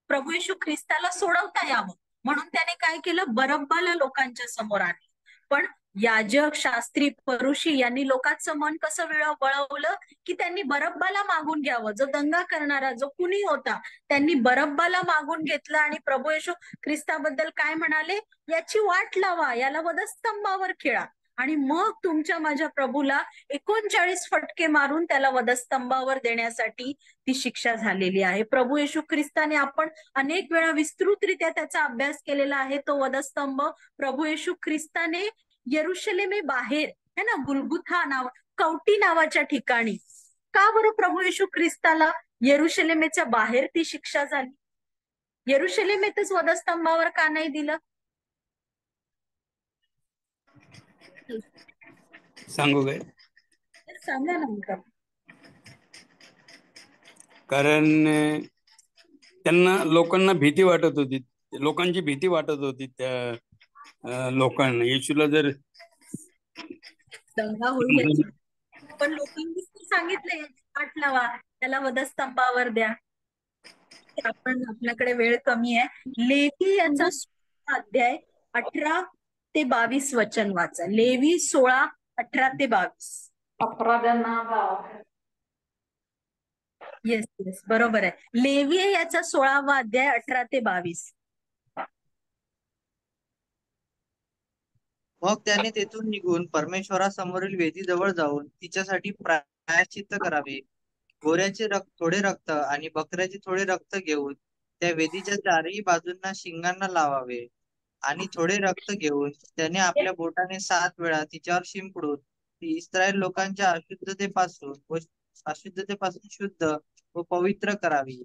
प्रभू येशू ख्रिस्ताला सोडवता यावं म्हणून त्याने काय केलं? बरब्बाला लोकांच्या समोर आणलं. पण याजक, शास्त्री, फरुशी यांनी लोकांचं मन कसं वळवलं की त्यांनी बरब्बाला मागून घ्यावं. जो दंगा करणारा, जो कुणी होता, त्यांनी बरब्बाला मागून घेतलं आणि प्रभू येशू ख्रिस्ताबद्दल काय म्हणाले? याची वाट लावा, याला वधस्तंभावर खिळा. आणि मग तुमच्या माझ्या प्रभूला 39 फटके मारून त्याला वधस्तंभावर देण्यासाठी ती शिक्षा झालेली आहे. प्रभू येशू ख्रिस्ताने, आपण अनेक वेळा विस्तृतरित्या त्याचा अभ्यास केलेला आहे, तो वधस्तंभ प्रभू येशू ख्रिस्ताने यरुशलेमे बाहेर है ना, गुलगुथा कवटी नावाच्या ठिकाणी. का बरं प्रभू येशू ख्रिस्ताला यरुशलेमेच्या बाहेर ती शिक्षा झाली? यरुशलेमेतच वधस्तंभावर का नाही दिलं? सांगू काय? सांगा ना. कारण त्यांना, लोकांना भीती वाटत होती, लोकांची भीती वाटत होती त्या लोकांना. येशूला जर दंगा होईल, पण लोकांनी सांगितलंय वाट लावा, त्याला वधस्तंभावर द्या. आपण, आपल्याकडे वेळ कमी आहे. लेवी याचा 16 अध्याय 18 ते 22 वचन वाचा. लेवी 16:18-22. येस येस, बरोबर आहे. लेवी याचा 16वा अध्याय 18-22. मग त्याने तेथून निघून परमेश्वरासमोरील वेदीजवळ जाऊन तिच्यासाठी प्रायश्चित्त करावे. गोऱ्याचे थोडे रक्त आणि बकऱ्याचे थोडे रक्त घेऊन त्या वेदीच्या चारही बाजूंना शिंगांना लावावे. आणि थोडे रक्त घेऊन त्याने आपल्या बोटाने 7 वेळा तिच्यावर शिंपडून ती इस्रायल लोकांच्या अशुद्धतेपासून शुद्ध व पवित्र करावी.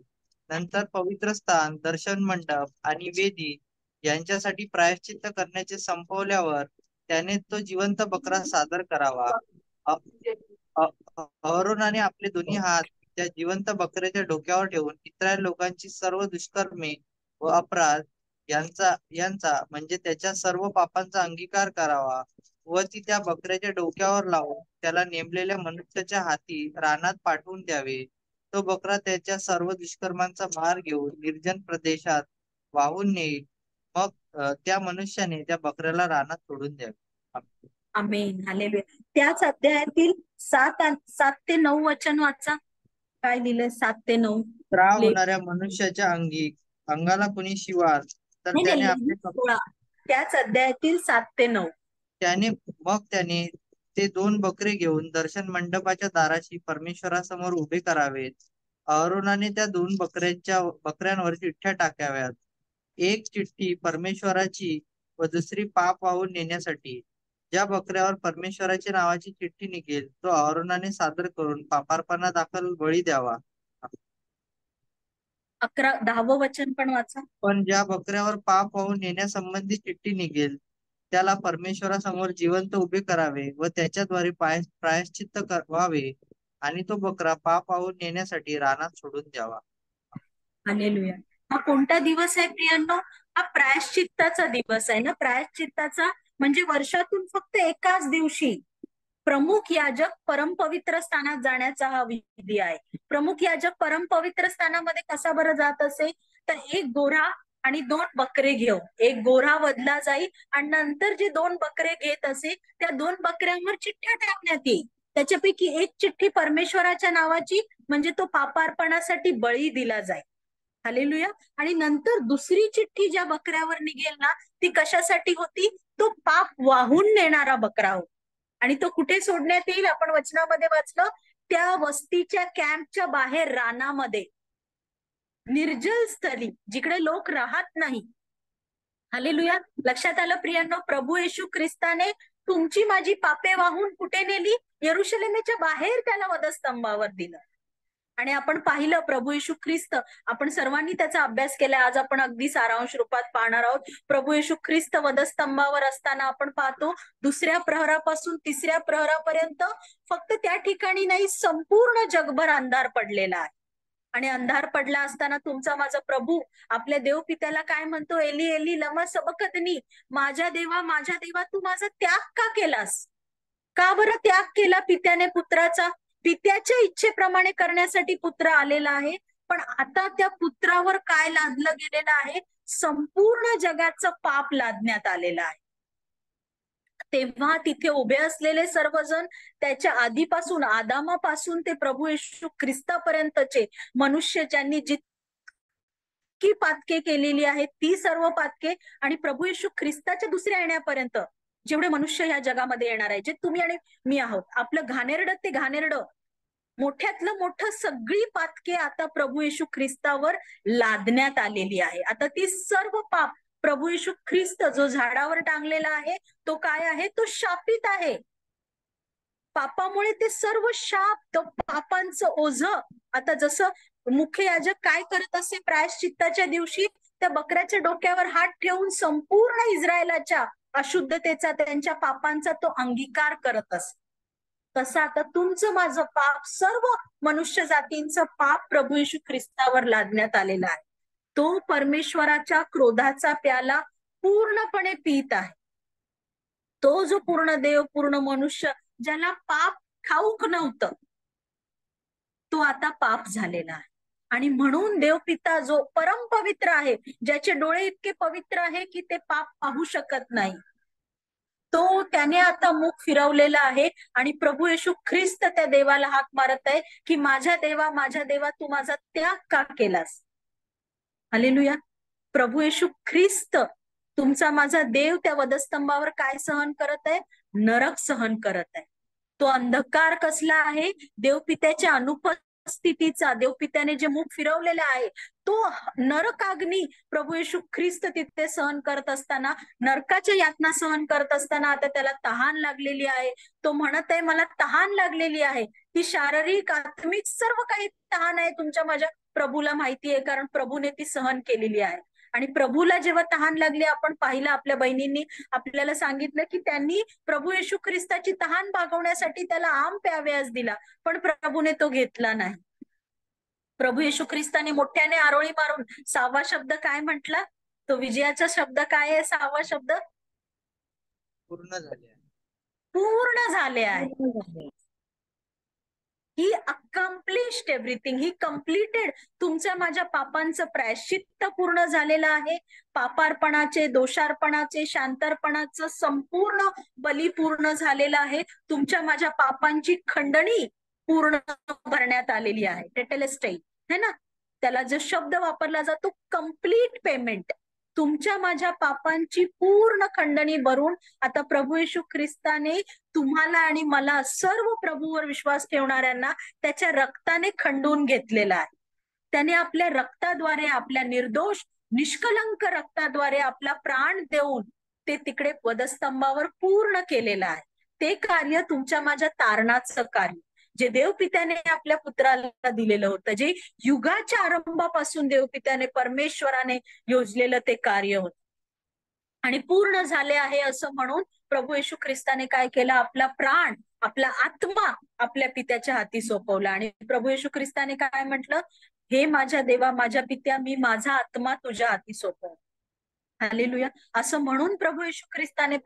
नंतर पवित्र स्थान, दर्शन मंडप आणि वेदी यांच्यासाठी प्रायश्चित्त करण्याचे संपवल्यावर त्याने तो जिवंत बकरा सादर करावा. अहरोनाने आपले दोन्ही हात त्या जिवंत बकऱ्याच्या डोक्यावर ठेवून इस्रायल लोकांची सर्व दुष्कर्मे व अपराध यांचा म्हणजे त्याच्या सर्व पापांचा अंगीकार करावा व ती त्या बकऱ्याच्या डोक्यावर लावून त्याला नेमलेल्या मनुष्याच्या हाती रानात पाठवून द्यावे. तो बकरा त्याच्या सर्व दुष्कर्मांचा भार घेऊन निर्जन प्रदेशात वाहून नेईल. मग त्या मनुष्याने त्या बकऱ्याला रानात सोडून द्यावे. आमेन. हालेलुया. त्याच अध्यायातील 7 ते 9 वचन वाचा. काय लिहिलंय 7 ते 9? त्राव होणाऱ्या मनुष्याच्या अंगाला कोणी शिवार तर त्याने आपले 16. त्याच अध्यायातील 7 ते 9. त्याने ते 2 बकरे घेऊन दर्शन मंडपाच्या दाराशी परमेश्वरासमोर उभे करावेत. अहरोनाने त्या 2 बकऱ्यांवर चिठ्ठ्या टाकाव्यात. एक चिठ्ठी परमेश्वराची व दुसरी पाप वाहून नेण्यासाठी. ज्या बकऱ्यावर परमेश्वराच्या नावाची चिठ्ठी निघेल तो अहरोनाने सादर करून पापार्पणा दाखल बळी द्यावा. 10वं वचन पण वाचा. पण ज्या बकऱ्यावर पाप वाहून नेण्यासंबंधी चिठ्ठी निघेल त्याला परमेश्वरासमोर जिवंत उभे करावे व त्याच्याद्वारे प्रायश्चित्त व्हावे आणि तो बकरा पाप वाहून नेण्यासाठी रानात सोडून द्यावा. हालेलुया. हा कोणता दिवस आहे प्रियांनो? हा प्रायश्चित्ताचा दिवस आहे ना. प्रायश्चित्ताचा म्हणजे वर्षातून फक्त एकाच दिवशी प्रमुख याजक परमपवित्र स्थानात जाण्याचा हा विधी आहे. प्रमुख याजक परमपवित्र स्थानामध्ये कसा बरं जात असे? तर 1 गोरा आणि 2 बकरे घेऊन, 1 गोरा वधला जाईल आणि नंतर जे 2 बकरे घेत असे त्या 2 बकऱ्यांवर चिठ्ठ्या टाकण्यात येईल. त्याच्यापैकी एक चिठ्ठी परमेश्वराच्या नावाची म्हणजे तो पापार्पणासाठी बळी दिला जाईल. हालेलुया. आणि नंतर दुसरी चिठ्ठी ज्या बकऱ्यावर निघेल ना ती कशासाठी होती? तो पाप वाहून नेणारा बकरा होता. आणि तो कुठे सोडण्यात येईल? आपण वचनामध्ये वाचलं, त्या वस्तीच्या कॅम्पच्या बाहेर रानामध्ये, निर्जल स्थळी, जिकडे लोक राहत नाही. हालेलुया. लक्षात आलं प्रियांनो? प्रभू येशू ख्रिस्ताने तुमची माझी पापे वाहून कुठे नेली? यरुशलेमेच्या बाहेर त्याला वधस्तंभावर दिलं. आणि आपण पाहिलं प्रभू येशू ख्रिस्त, आपण सर्वांनी त्याचा अभ्यास केला. आज आपण अगदी सारांश रूपात पाहणार आहोत. प्रभू येशू ख्रिस्त वधस्तंभावर असताना आपण पाहतो 2ऱ्या प्रहरापासून 3ऱ्या प्रहरापर्यंत फक्त त्या ठिकाणी नाही, संपूर्ण जगभर अंधार पडलेला आहे. आणि अंधार पडला असताना तुमचा माझा प्रभू आपल्या देवपित्याला काय म्हणतो? एली एली लमा सबक्तनी, माझ्या देवा तू माझा त्याग का केलास? का बरं त्याग केला पित्याने पुत्राचा? पित्याच्या इच्छेप्रमाणे करण्यासाठी पुत्र आलेला आहे. पण आता त्या पुत्रावर काय लादलं गेलेलं आहे? संपूर्ण जगाचं पाप लादण्यात आलेलं आहे. तेव्हा तिथे उभे असलेले सर्वजण, त्याच्या आधीपासून आदामापासून ते प्रभू येशू ख्रिस्तापर्यंतचे मनुष्य, ज्यांनी जितकी पातके केलेली आहेत ती सर्व पातके, आणि प्रभू येशू ख्रिस्ताच्या दुसऱ्या येण्यापर्यंत जेवढे मनुष्य ह्या जगामध्ये येणार आहे, जे तुम्ही आणि मी आहोत, आपलं घाणेरडं ते घाणेरडं, मोठ्यातलं मोठं, सगळी पातके आता प्रभू येशू ख्रिस्तावर लादण्यात आलेली आहे. आता ती सर्व पाप प्रभू येशू ख्रिस्त जो झाडावर टांगलेला आहे तो काय आहे? तो शापित आहे. पापामुळे ते सर्व शाप, तो पापांचं ओझं. आता जसं मुख्य याजक काय करत असे प्रायश्चित्ताच्या दिवशी? त्या बकऱ्याच्या डोक्यावर हात ठेवून संपूर्ण इस्रायलाच्या अशुद्धतेचा, त्यांच्या पापांचा तो अंगीकार करत असे. तसं आता तुमचं माझं पाप, सर्व मनुष्य जातींचं पाप प्रभू येशू ख्रिस्तावर लादण्यात आलेला आहे. तो परमेश्वराच्या क्रोधाचा प्याला पूर्णपणे पीत आहे. तो जो पूर्ण देव, पूर्ण मनुष्य, ज्याला पाप ठाऊक नव्हतं, तो आता पाप झालेला आहे. आणि म्हणून देवपिता जो परम पवित्र आहे, ज्याचे डोळे इतके पवित्र आहे की ते पाप पाहू शकत नाही, तो त्याने आता मुख फिरवलेला आहे आणि प्रभू येशू ख्रिस्त त्या देवाला हाक मारत आहे की माझ्या देवा तू माझा त्याग का केलास. हालेलुया. प्रभू येशू ख्रिस्त तुमचा माझा देव त्या वधस्तंभावर काय सहन करत आहे, नरक सहन करत आहे. तो अंधकार कसला आहे, देवपित्याच्या अनुपस्थितीचा, देवपित्याने जे मुख फिरवलेलं आहे तो नरकाग्नी प्रभू येशू ख्रिस्त तिथे सहन करत असताना, नरकाच्या यातना सहन करत असताना आता त्याला तहान लागलेली आहे. तो म्हणत आहे मला तहान लागलेली आहे. ती शारीरिक आत्मिक सर्व काही तहान आहे तुमच्या माझ्या प्रभूला माहिती आहे, कारण प्रभूने ती सहन केलेली आहे. आणि प्रभूला जेव्हा तहान लागली, आपण पाहिलं आपल्या बहिणींनी आपल्याला सांगितलं की त्यांनी प्रभू येशू ख्रिस्ताची तहान भागवण्यासाठी त्याला आम प्यावयास दिला, पण प्रभूने तो घेतला नाही. प्रभू येशू ख्रिस्ताने मोठ्याने आरोळी मारून 6वा शब्द काय म्हटला, तो विजयाचा शब्द काय आहे, 6वा शब्द पूर्ण झाले आहे. पूर्ण झाले आहे. ही अकम्प्लिश्ड एव्हरीथिंग, ही कम्प्लिटेड. तुमच्या माझ्या पापांचं प्रायश्चित्त पूर्ण झालेलं आहे. पापार्पणाचे, दोषार्पणाचे, शांतार्पणाचं संपूर्ण बली पूर्ण झालेलं आहे. तुमच्या माझ्या पापांची खंडणी पूर्ण भरण्यात आलेली आहे. टेटेलेस्टाई है ना, त्याला जो शब्द वापरला जातो कम्प्लीट पेमेंट. तुमच्या माझ्या पापांची पूर्ण खंडणी भरून आता प्रभू येशू ख्रिस्ताने तुम्हाला आणि मला, सर्व प्रभूवर विश्वास ठेवणाऱ्यांना त्याच्या रक्ताने खंडून घेतलेला आहे. त्याने आपल्या रक्ताद्वारे, आपल्या निर्दोष निष्कलंक रक्ताद्वारे आपला प्राण देऊन ते तिकडे वधस्तंभावर पूर्ण केलेलं आहे. ते कार्य तुमच्या माझ्या तारणाचं कार्य, जे देवपित्याने आपल्या पुत्राला दिलेलं होतं, जे युगाच्या आरंभापासून देवपित्याने परमेश्वराने योजलेलं ते कार्य होतं आणि पूर्ण झाले आहे असं म्हणून प्रभू येशू ख्रिस्ताने काय केलं, आपला प्राण, आपला आत्मा आपल्या पित्याच्या हाती सोपवला. आणि प्रभू येशू ख्रिस्ताने काय म्हटलं, हे माझ्या देवा, माझ्या पित्या, मी माझा आत्मा तुझ्या हाती सोपवला. हालेलुया. असं म्हणून प्रभू येशू ख्रिस्ताने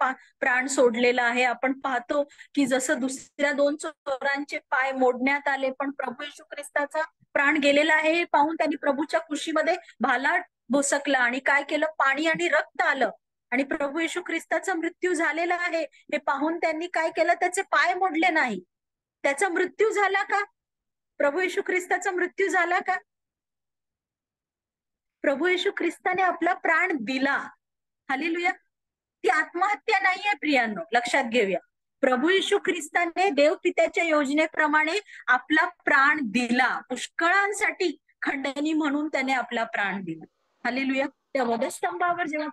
प्राण सोडलेला आहे. आपण पाहतो की जसं दुसऱ्या 2 चोरांचे पाय मोडण्यात आले, पण प्रभू येशू ख्रिस्ताचा प्राण गेलेला आहे हे पाहून त्यांनी प्रभूच्या कुशीमध्ये भाला भोसकला आणि काय केलं, पाणी आणि रक्त आलं आणि प्रभू येशू ख्रिस्ताचा मृत्यू झालेला आहे हे पाहून त्यांनी काय केलं, त्याचे पाय मोडले नाही. त्याचा मृत्यू झाला का, प्रभू येशू ख्रिस्ताचा मृत्यू झाला का? प्रभू येशू ख्रिस्ताने आपला प्राण दिला. हालेलुया. ती आत्महत्या नाहीये प्रियांनो, लक्षात घेऊया. प्रभू येशू ख्रिस्ताने देवपित्याच्या योजनेप्रमाणे आपला प्राण दिला. पुष्कळांसाठी खंडणी म्हणून त्याने आपला प्राण दिला. हालेलुया. त्या वधस्तंभावर जेव्हा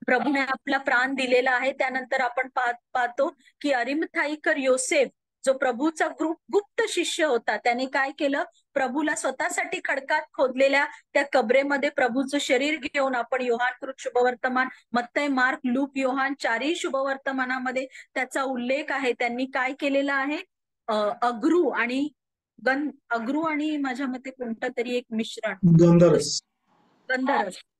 प्रभूने आपला प्राण दिलेला आहे, त्यानंतर आपण पाहतो की अरिमथाईकर योसेफ जो प्रभूचा गुप्त शिष्य होता, त्याने काय केलं, प्रभूला स्वतःसाठी खडकात खोदलेल्या त्या कबरेमध्ये प्रभूचं शरीर घेऊन, आपण योहानकृत शुभवर्तमान, मत्तई, मार्क, लूक, योहान 4ही शुभवर्तमानामध्ये त्याचा उल्लेख आहे. त्यांनी काय केलेला आहे, अगरू आणि माझ्या मते कोणतं तरी एक मिश्रण, गंधरस,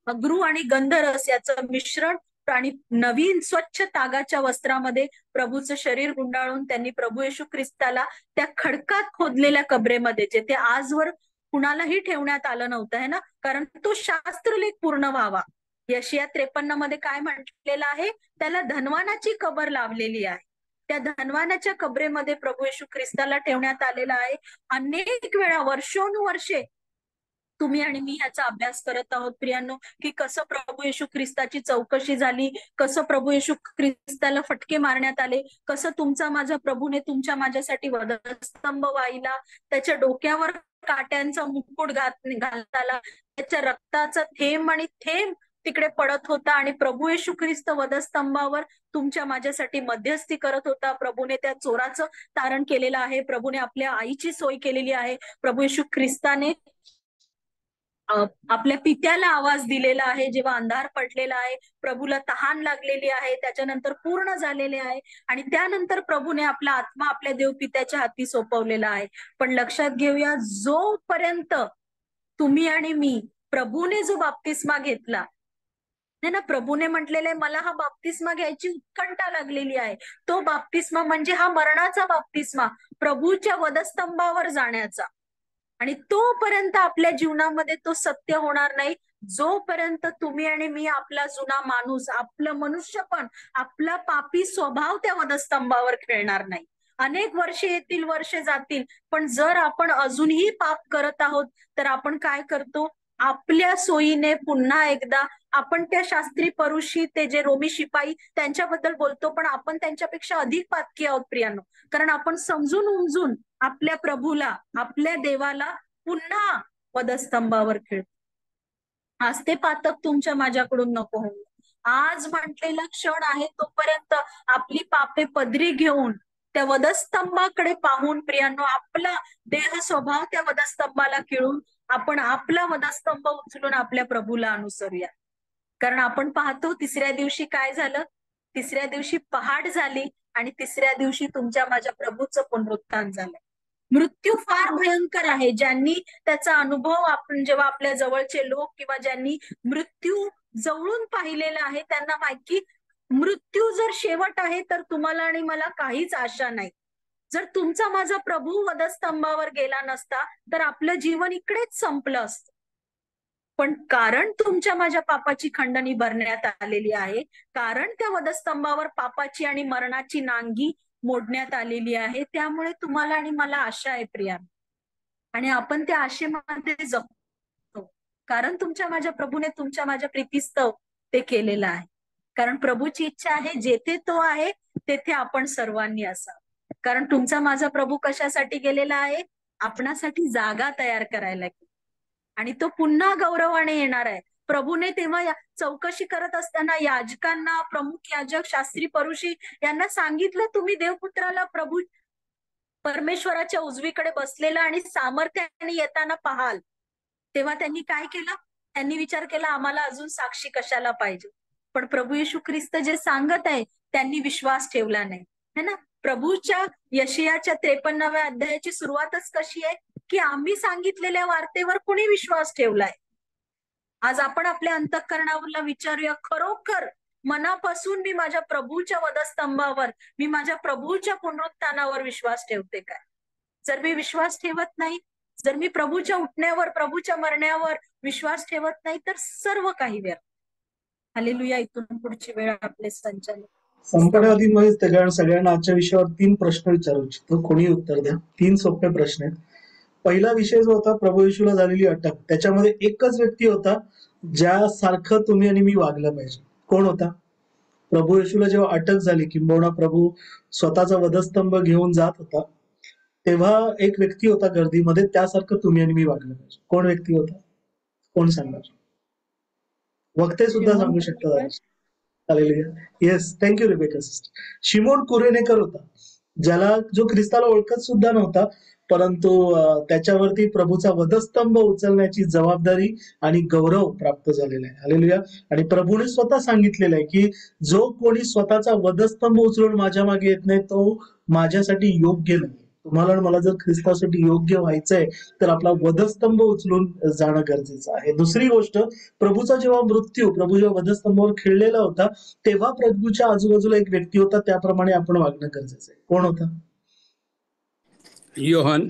अगरू आणि गंधरस याचं मिश्रण आणि नवीन स्वच्छ तागाच्या वस्त्रामध्ये प्रभूचं शरीर गुंडाळून त्यांनी प्रभू येशू ख्रिस्ताला त्या खडकात खोदलेल्या कबरेमध्ये, जेथे आजवर कुणालाही ठेवण्यात आलं नव्हतं है ना, कारण तो शास्त्रलेख पूर्ण व्हावा. यशिया 53 मध्ये काय म्हटलेलं आहे, त्याला धनवानाची कबर लावलेली आहे. त्या धनवानाच्या कबरेमध्ये प्रभू येशू ख्रिस्ताला ठेवण्यात आलेला आहे. अनेक वेळा, वर्षोनुवर्षे तुम्ही आणि मी याचा अभ्यास करत आहोत प्रियांनो, की कसं प्रभू येशू ख्रिस्ताची चौकशी झाली, कसं प्रभू येशू ख्रिस्ताला फटके मारण्यात आले, कसं तुमचा माझ्या प्रभूने तुमच्या माझ्यासाठी वधस्तंभ वाहिला, त्याच्या डोक्यावर काट्यांचा मुकुट घालण्यात आला, त्याच्या रक्ताचा थेंब आणि थेंब तिकडे पडत होता आणि प्रभू येशू ख्रिस्त वधस्तंभावर तुमच्या माझ्यासाठी मध्यस्थी करत होता. प्रभूने त्या चोराचं तारण केलेलं आहे, प्रभूने आपल्या आईची सोय केलेली आहे, प्रभू येशू ख्रिस्ताने आपल्या पित्याला आवाज दिलेला आहे जेव्हा अंधार पडलेला आहे, प्रभूला तहान लागलेली आहे, त्याच्यानंतर पूर्ण झालेले आहे आणि त्यानंतर प्रभूने आपला आत्मा आपल्या देव पित्याच्या हाती सोपवलेला आहे. पण लक्षात घेऊया, जोपर्यंत तुम्ही आणि मी, प्रभूने जो बाप्तिस्मा घेतला ना, प्रभूने म्हटलेले मला हा बाप्तिस्मा घ्यायची उत्कंठा लागलेली आहे, तो बाप्तिस्मा म्हणजे हा मरणाचा बाप्तिस्मा, प्रभूच्या वधस्तंभावर जाण्याचा, आणि तोपर्यंत आपल्या जीवनामध्ये तो सत्य होणार नाही जोपर्यंत तुम्ही आणि मी आपला जुना माणूस, आपलं मनुष्यपण, आपला पापी स्वभाव त्या वधस्तंभावर खेळणार नाही. अनेक वर्षे येतील, वर्षे जातील, पण जर आपण अजूनही पाप करत आहोत तर आपण काय करतो? आपल्या सोयीने पुन्हा एकदा आपण त्या शास्त्री परुषी, ते जे रोमी शिपाई त्यांच्याबद्दल बोलतो, पण आपण त्यांच्यापेक्षा अधिक पातकी आहोत प्रियानो. कारण आपण समजून उमजून आपल्या प्रभूला, आपल्या देवाला पुन्हा वधस्तंभावर खेळतो. आज ते पातक तुमच्या माझ्याकडून नको होऊ. आज म्हटलेला क्षण आहे तोपर्यंत आपली पापे पदरी घेऊन त्या वधस्तंभाकडे पाहून प्रियांनो, आपला देह स्वभाव त्या वधस्तंभाला खिळून आपण आपला वधस्तंभ उचलून आपल्या प्रभूला अनुसरूया. कारण आपण पाहतो तिसऱ्या दिवशी काय झालं? तिसऱ्या दिवशी पहाट झाली आणि तिसऱ्या दिवशी तुमच्या माझ्या प्रभूचं पुनरुत्थान झालं. मृत्यू फार भयंकर आहे. ज्यांनी त्याचा अनुभव, आपण जेव्हा आपल्या जवळचे लोक किंवा ज्यांनी मृत्यू जवळून पाहिलेला आहे त्यांना माहिती, मृत्यू जर शेवट आहे तर तुम्हाला आणि मला काहीच आशा नाही. जर तुमचा माझा प्रभू वधस्तंभावर गेला नसता तर आपलं जीवन इकडेच संपलं असतं. पण कारण तुमच्या माझ्या पापाची खंडणी भरण्यात आलेली आहे, कारण त्या वधस्तंभावर पापाची आणि मरणाची नांगी मोडण्यात आलेली आहे, त्यामुळे तुम्हाला आणि मला आशा आहे प्रिया. आणि आपण त्या आशेमध्ये जगतो, कारण तुमच्या माझ्या प्रभूने तुमच्या माझ्या प्रीतिस्तव ते केलेलं आहे. कारण प्रभूची इच्छा आहे जेथे तो आहे तेथे आपण सर्वांनी असावं. कारण तुमचा माझा प्रभू कशासाठी गेलेला आहे? आपणासाठी जागा तयार करायला गेला आणि तो पुन्हा गौरवाने येणार आहे. प्रभूने तेव्हा चौकशी करत असताना याजकांना, प्रमुख याजक, शास्त्री परुषी यांना सांगितलं, तुम्ही देवपुत्राला प्रभू परमेश्वराच्या उजवीकडे बसलेला आणि सामर्थ्याने येताना पाहाल. तेव्हा त्यांनी काय केलं? त्यांनी विचार केला, आम्हाला अजून साक्षी कशाला पाहिजे? पण प्रभू येशू ख्रिस्त जे सांगत आहे त्यांनी विश्वास ठेवला नाही, है ना. प्रभूच्या यशयाच्या 53व्या अध्यायाची सुरुवातच कशी आहे की आम्ही सांगितलेल्या वार्तेवर कुणी विश्वास ठेवलाय? आज आपण आपल्या अंतःकरणावरला विचारूया, खरोखर मनापासून मी माझ्या प्रभूच्या वधस्तंभावर, मी माझ्या प्रभूच्या पुनरुत्थानावर विश्वास ठेवते काय? जर मी विश्वास ठेवत नाही, जर मी प्रभूच्या उठण्यावर, प्रभूच्या मरण्यावर विश्वास ठेवत नाही तर सर्व काही व्यर्थ. हालेलुया. इथून पुढची वेळ आपले संचालक संपण्याआधी मी सगळ्यांना आजच्या विषयावर 3 प्रश्न विचारू इच्छितो. कोणी उत्तर द्या. 3 सोपे प्रश्न आहेत. पहिला विषय जो होता प्रभू येशूला झालेली अटक, त्याच्यामध्ये एकच व्यक्ती होता ज्यासारखं तुम्ही आणि मी वागलं पाहिजे. कोण होता? प्रभू येशूला जेव्हा अटक झाली, किंबहुना प्रभू स्वतःचा वधस्तंभ घेऊन जात होता, तेव्हा एक व्यक्ती होता गर्दीमध्ये, त्यासारखं तुम्ही आणि मी वागलं पाहिजे. कोण व्यक्ती होता? कोण सांगणार? वक्ते सुद्धा सांगू शकतात. Yes, thank you Rebecca sister. शिमोन कुरेनेकर होता, ज्याला, जो ख्रिस्ताला ओळखत सुद्धा नव्हता, परंतु त्याच्यावरती प्रभूचा वधस्तंभ उचलण्याची जबाबदारी आणि गौरव प्राप्त झालेला आहे. हालेलुया. आणि प्रभूने स्वतः सांगितलेलं आहे की जो कोणी स्वतःचा वधस्तंभ उचलून माझ्या मागे येत नाही तो माझ्यासाठी योग्य नाही. तुम्हाला मला जर ख्रिस्तासाठी योग्य व्हायचंय तर आपला वधस्तंभ उचलून जाणं गरजेचं आहे. दुसरी गोष्ट, प्रभूचा जेव्हा मृत्यू प्रभू जेव्हा वधस्तंभावर खिळलेला होता तेव्हा प्रभूच्या आजूबाजूला एक व्यक्ती होता, त्याप्रमाणे आपण वागणं गरजेचं आहे. कोण होता? योहान.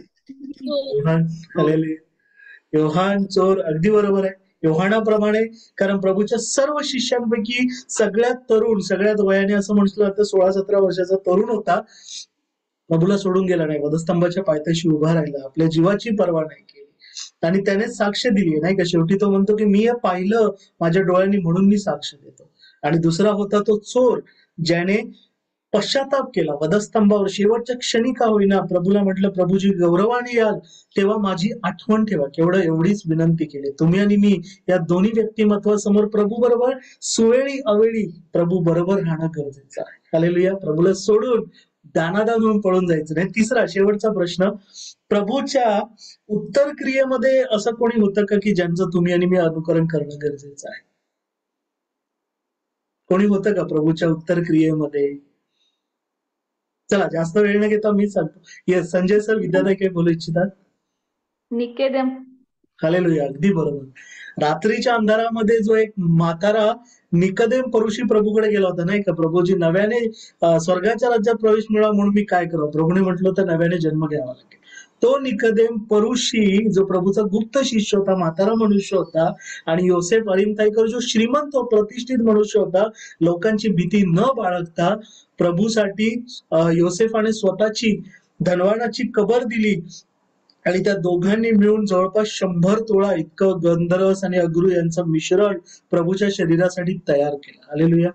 योहान चोर. अगदी बरोबर आहे. योहानाप्रमाणे, कारण प्रभूच्या सर्व शिष्यांपैकी सगळ्यात तरुण, सगळ्यात वयाने असं म्हटलं जातं 16-17 वर्षाचा तरुण होता. प्रभूला सोडून गेला नाही, वधस्तंभाच्या पायथ्याशी उभा राहिला, आपल्या जीवाची पर्वा नाही केली आणि त्याने साक्ष दिली, नाही का. शेवटी तो म्हणतो की मी हे पाहिलं माझ्या डोळ्यांनी म्हणून मी साक्ष देतो. आणि दुसरा होता तो चोर, ज्याने पश्चाताप केला वधस्तंभावर. शेवटच्या क्षणी का होईना प्रभूला म्हटलं, प्रभूजी गौरवाने याल तेव्हा माझी आठवण ठेवा. केवढं एवढीच विनंती केली. तुम्ही आणि मी या दोन्ही व्यक्तिमत्वासमोर प्रभू बरोबर सुवेळी अवेळी प्रभू बरोबर राहणं गरजेचं आहे. हालेलुया. प्रभूला सोडून दानादान होऊन पळून जायचं नाही. तिसरा शेवटचा प्रश्न, प्रभूच्या उत्तर क्रियेमध्ये असं कोणी होतं का की ज्यांचं तुम्ही आणि मी अनुकरण करणं गरजेचं आहे? कोणी होतं का प्रभूच्या उत्तर क्रियेमध्ये? चला, जास्त वेळ न घेता मी सांगतो. येस, संजय सर, विद्यार्थी काही बोलू इच्छितात? निकेदेम. हालेलुया. अगदी बरोबर. रात्रीच्या अंधारामध्ये जो एक म्हातारा निकदेम परुषी प्रभूकडे गेला होता, नाही का. प्रभूजी नव्याने स्वर्गाच्या राज्यात प्रवेश मिळावा म्हणून मी काय करावं? प्रभूने म्हटलं तर नव्याने जन्म घ्यावा लागेल. तो निकदेम परुषी जो प्रभूचा गुप्त शिष्य होता, म्हातारा मनुष्य होता, आणि योसेफ अरिमथाईकर जो श्रीमंत प्रतिष्ठित मनुष्य होता, लोकांची भीती न बाळगता प्रभूसाठी योसेफाने स्वतःची धनवानाची कबर दिली आणि त्या दोघांनी मिळून जवळपास 100 तोळा इतकं गंधरस आणि अगरू यांचं मिश्रण प्रभूच्या शरीरासाठी तयार केलं. हालेलुया.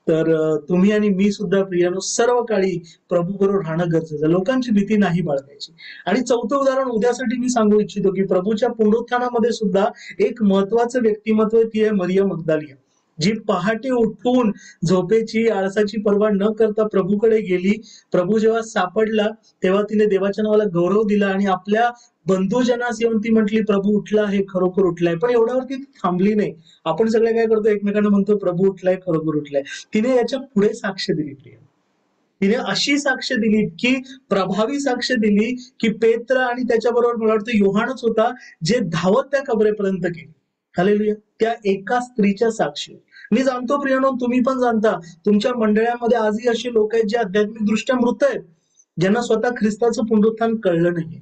तर तुम्ही आणि मी सुद्धा प्रियानो सर्व काळी प्रभू बरोबर राहणं गरजेचं, लोकांची भीती नाही बाळगायची. आणि चौथं उदाहरण उद्यासाठी मी सांगू इच्छितो की प्रभूच्या पुनरुत्थानामध्ये सुद्धा एक महत्वाचं व्यक्तिमत्व ती आहे मरियम मग्दलिया, जी पहाटे उठून झोपेची आळसाची पर्वा न करता प्रभूकडे गेली. प्रभू जेव्हा सापडला तेव्हा तिने देवाच्या नावाला गौरव दिला आणि आपल्या बंधुजनास येऊन ती म्हटली प्रभू उठला, हे खरोखर उठलाय. पण एवढ्यावरती थांबली नाही. आपण सगळे काय करतो, एकमेकांना म्हणतो प्रभू उठलाय, खरोखर उठलाय. तिने याच्या पुढे साक्ष दिली. प्रिय, तिने अशी साक्ष दिली की प्रभावी साक्ष दिली की पेत्र आणि त्याच्याबरोबर मला वाटतं योहानच होता जे धावत त्या कबरेपर्यंत गेले. हालेलुया. त्या एका स्त्रीच्या साक्षी. मी जाणतो प्रियानो, तुम्ही पण जाणता, तुमच्या मंडळामध्ये आजही असे लोक आहेत जे आध्यात्मिक दृष्ट्या मृत आहेत, ज्यांना स्वतः ख्रिस्ताचं पुनरुत्थान कळलं नाही.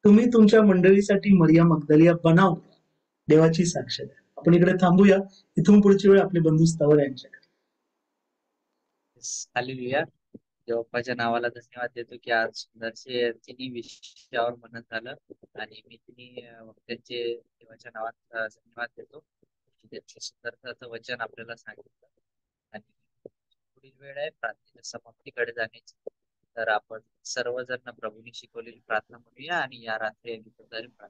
तुम्ही तुमच्या मंडळीसाठी मरियम मग्दलिया बनाव, देवाची साक्ष द्या. आपण इकडे थांबूया. इथून पुढची वेळ आपले बंधू स्थावर यांच्याकडे. हालेलुया. देवाच्या नावाला धन्यवाद देतो की आज सुंदरसे तिन्ही विषयावर मनन झालं आणि मी तिन्ही वक्त्यांचे देवाच्या नावात धन्यवाद देतो. त्याचं सुंदरचं वचन आपल्याला सांगितलं आणि पुढील वेळ आहे प्रार्थनेच्या समाप्तीकडे जाण्याची. तर आपण सर्वजण प्रभूने शिकवलेली प्रार्थना म्हणूया आणि या रात्री प्रार्थना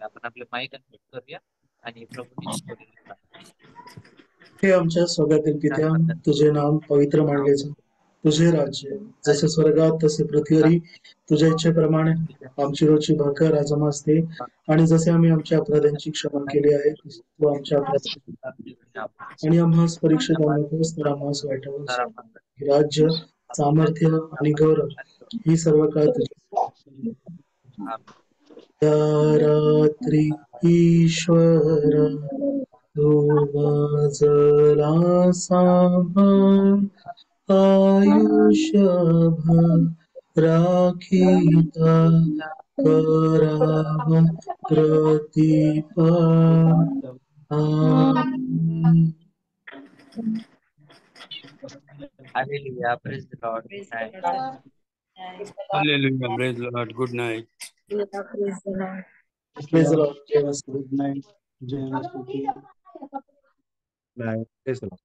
आपण आपले माईक अनम्यूट करूया आणि प्रभूने शिकवलेली प्रार्थना. हे आमच्या स्वर्गातील पित्या, तुझे नाम पवित्र मानले जा, तुझे राज्य जसे स्वर्गात तसे पृथ्वीवरही तुझ्या इच्छेप्रमाणे आमची रोजची भाकर आज आम्हास दे, आणि जसे आम्ही आमच्या अपराधांची क्षमा केली आहे तू आमच्या आणि आम्हास परीक्षेत आणू नकोस तर आम्हास वाईटावरून सोड. राज्य, सामर्थ्य आणि गौरव ही सर्व काळ तुझी. रात्री ईश्वर तू माझला सांभाळ, आयुष्यभर राखीता करावा प्रतिपाल. आमीन. Hallelujah. Praise the Lord. Hallelujah. Praise the Lord. Good night. Praise the Lord. Praise the Lord. Good night. Jai Masti. Praise the Lord.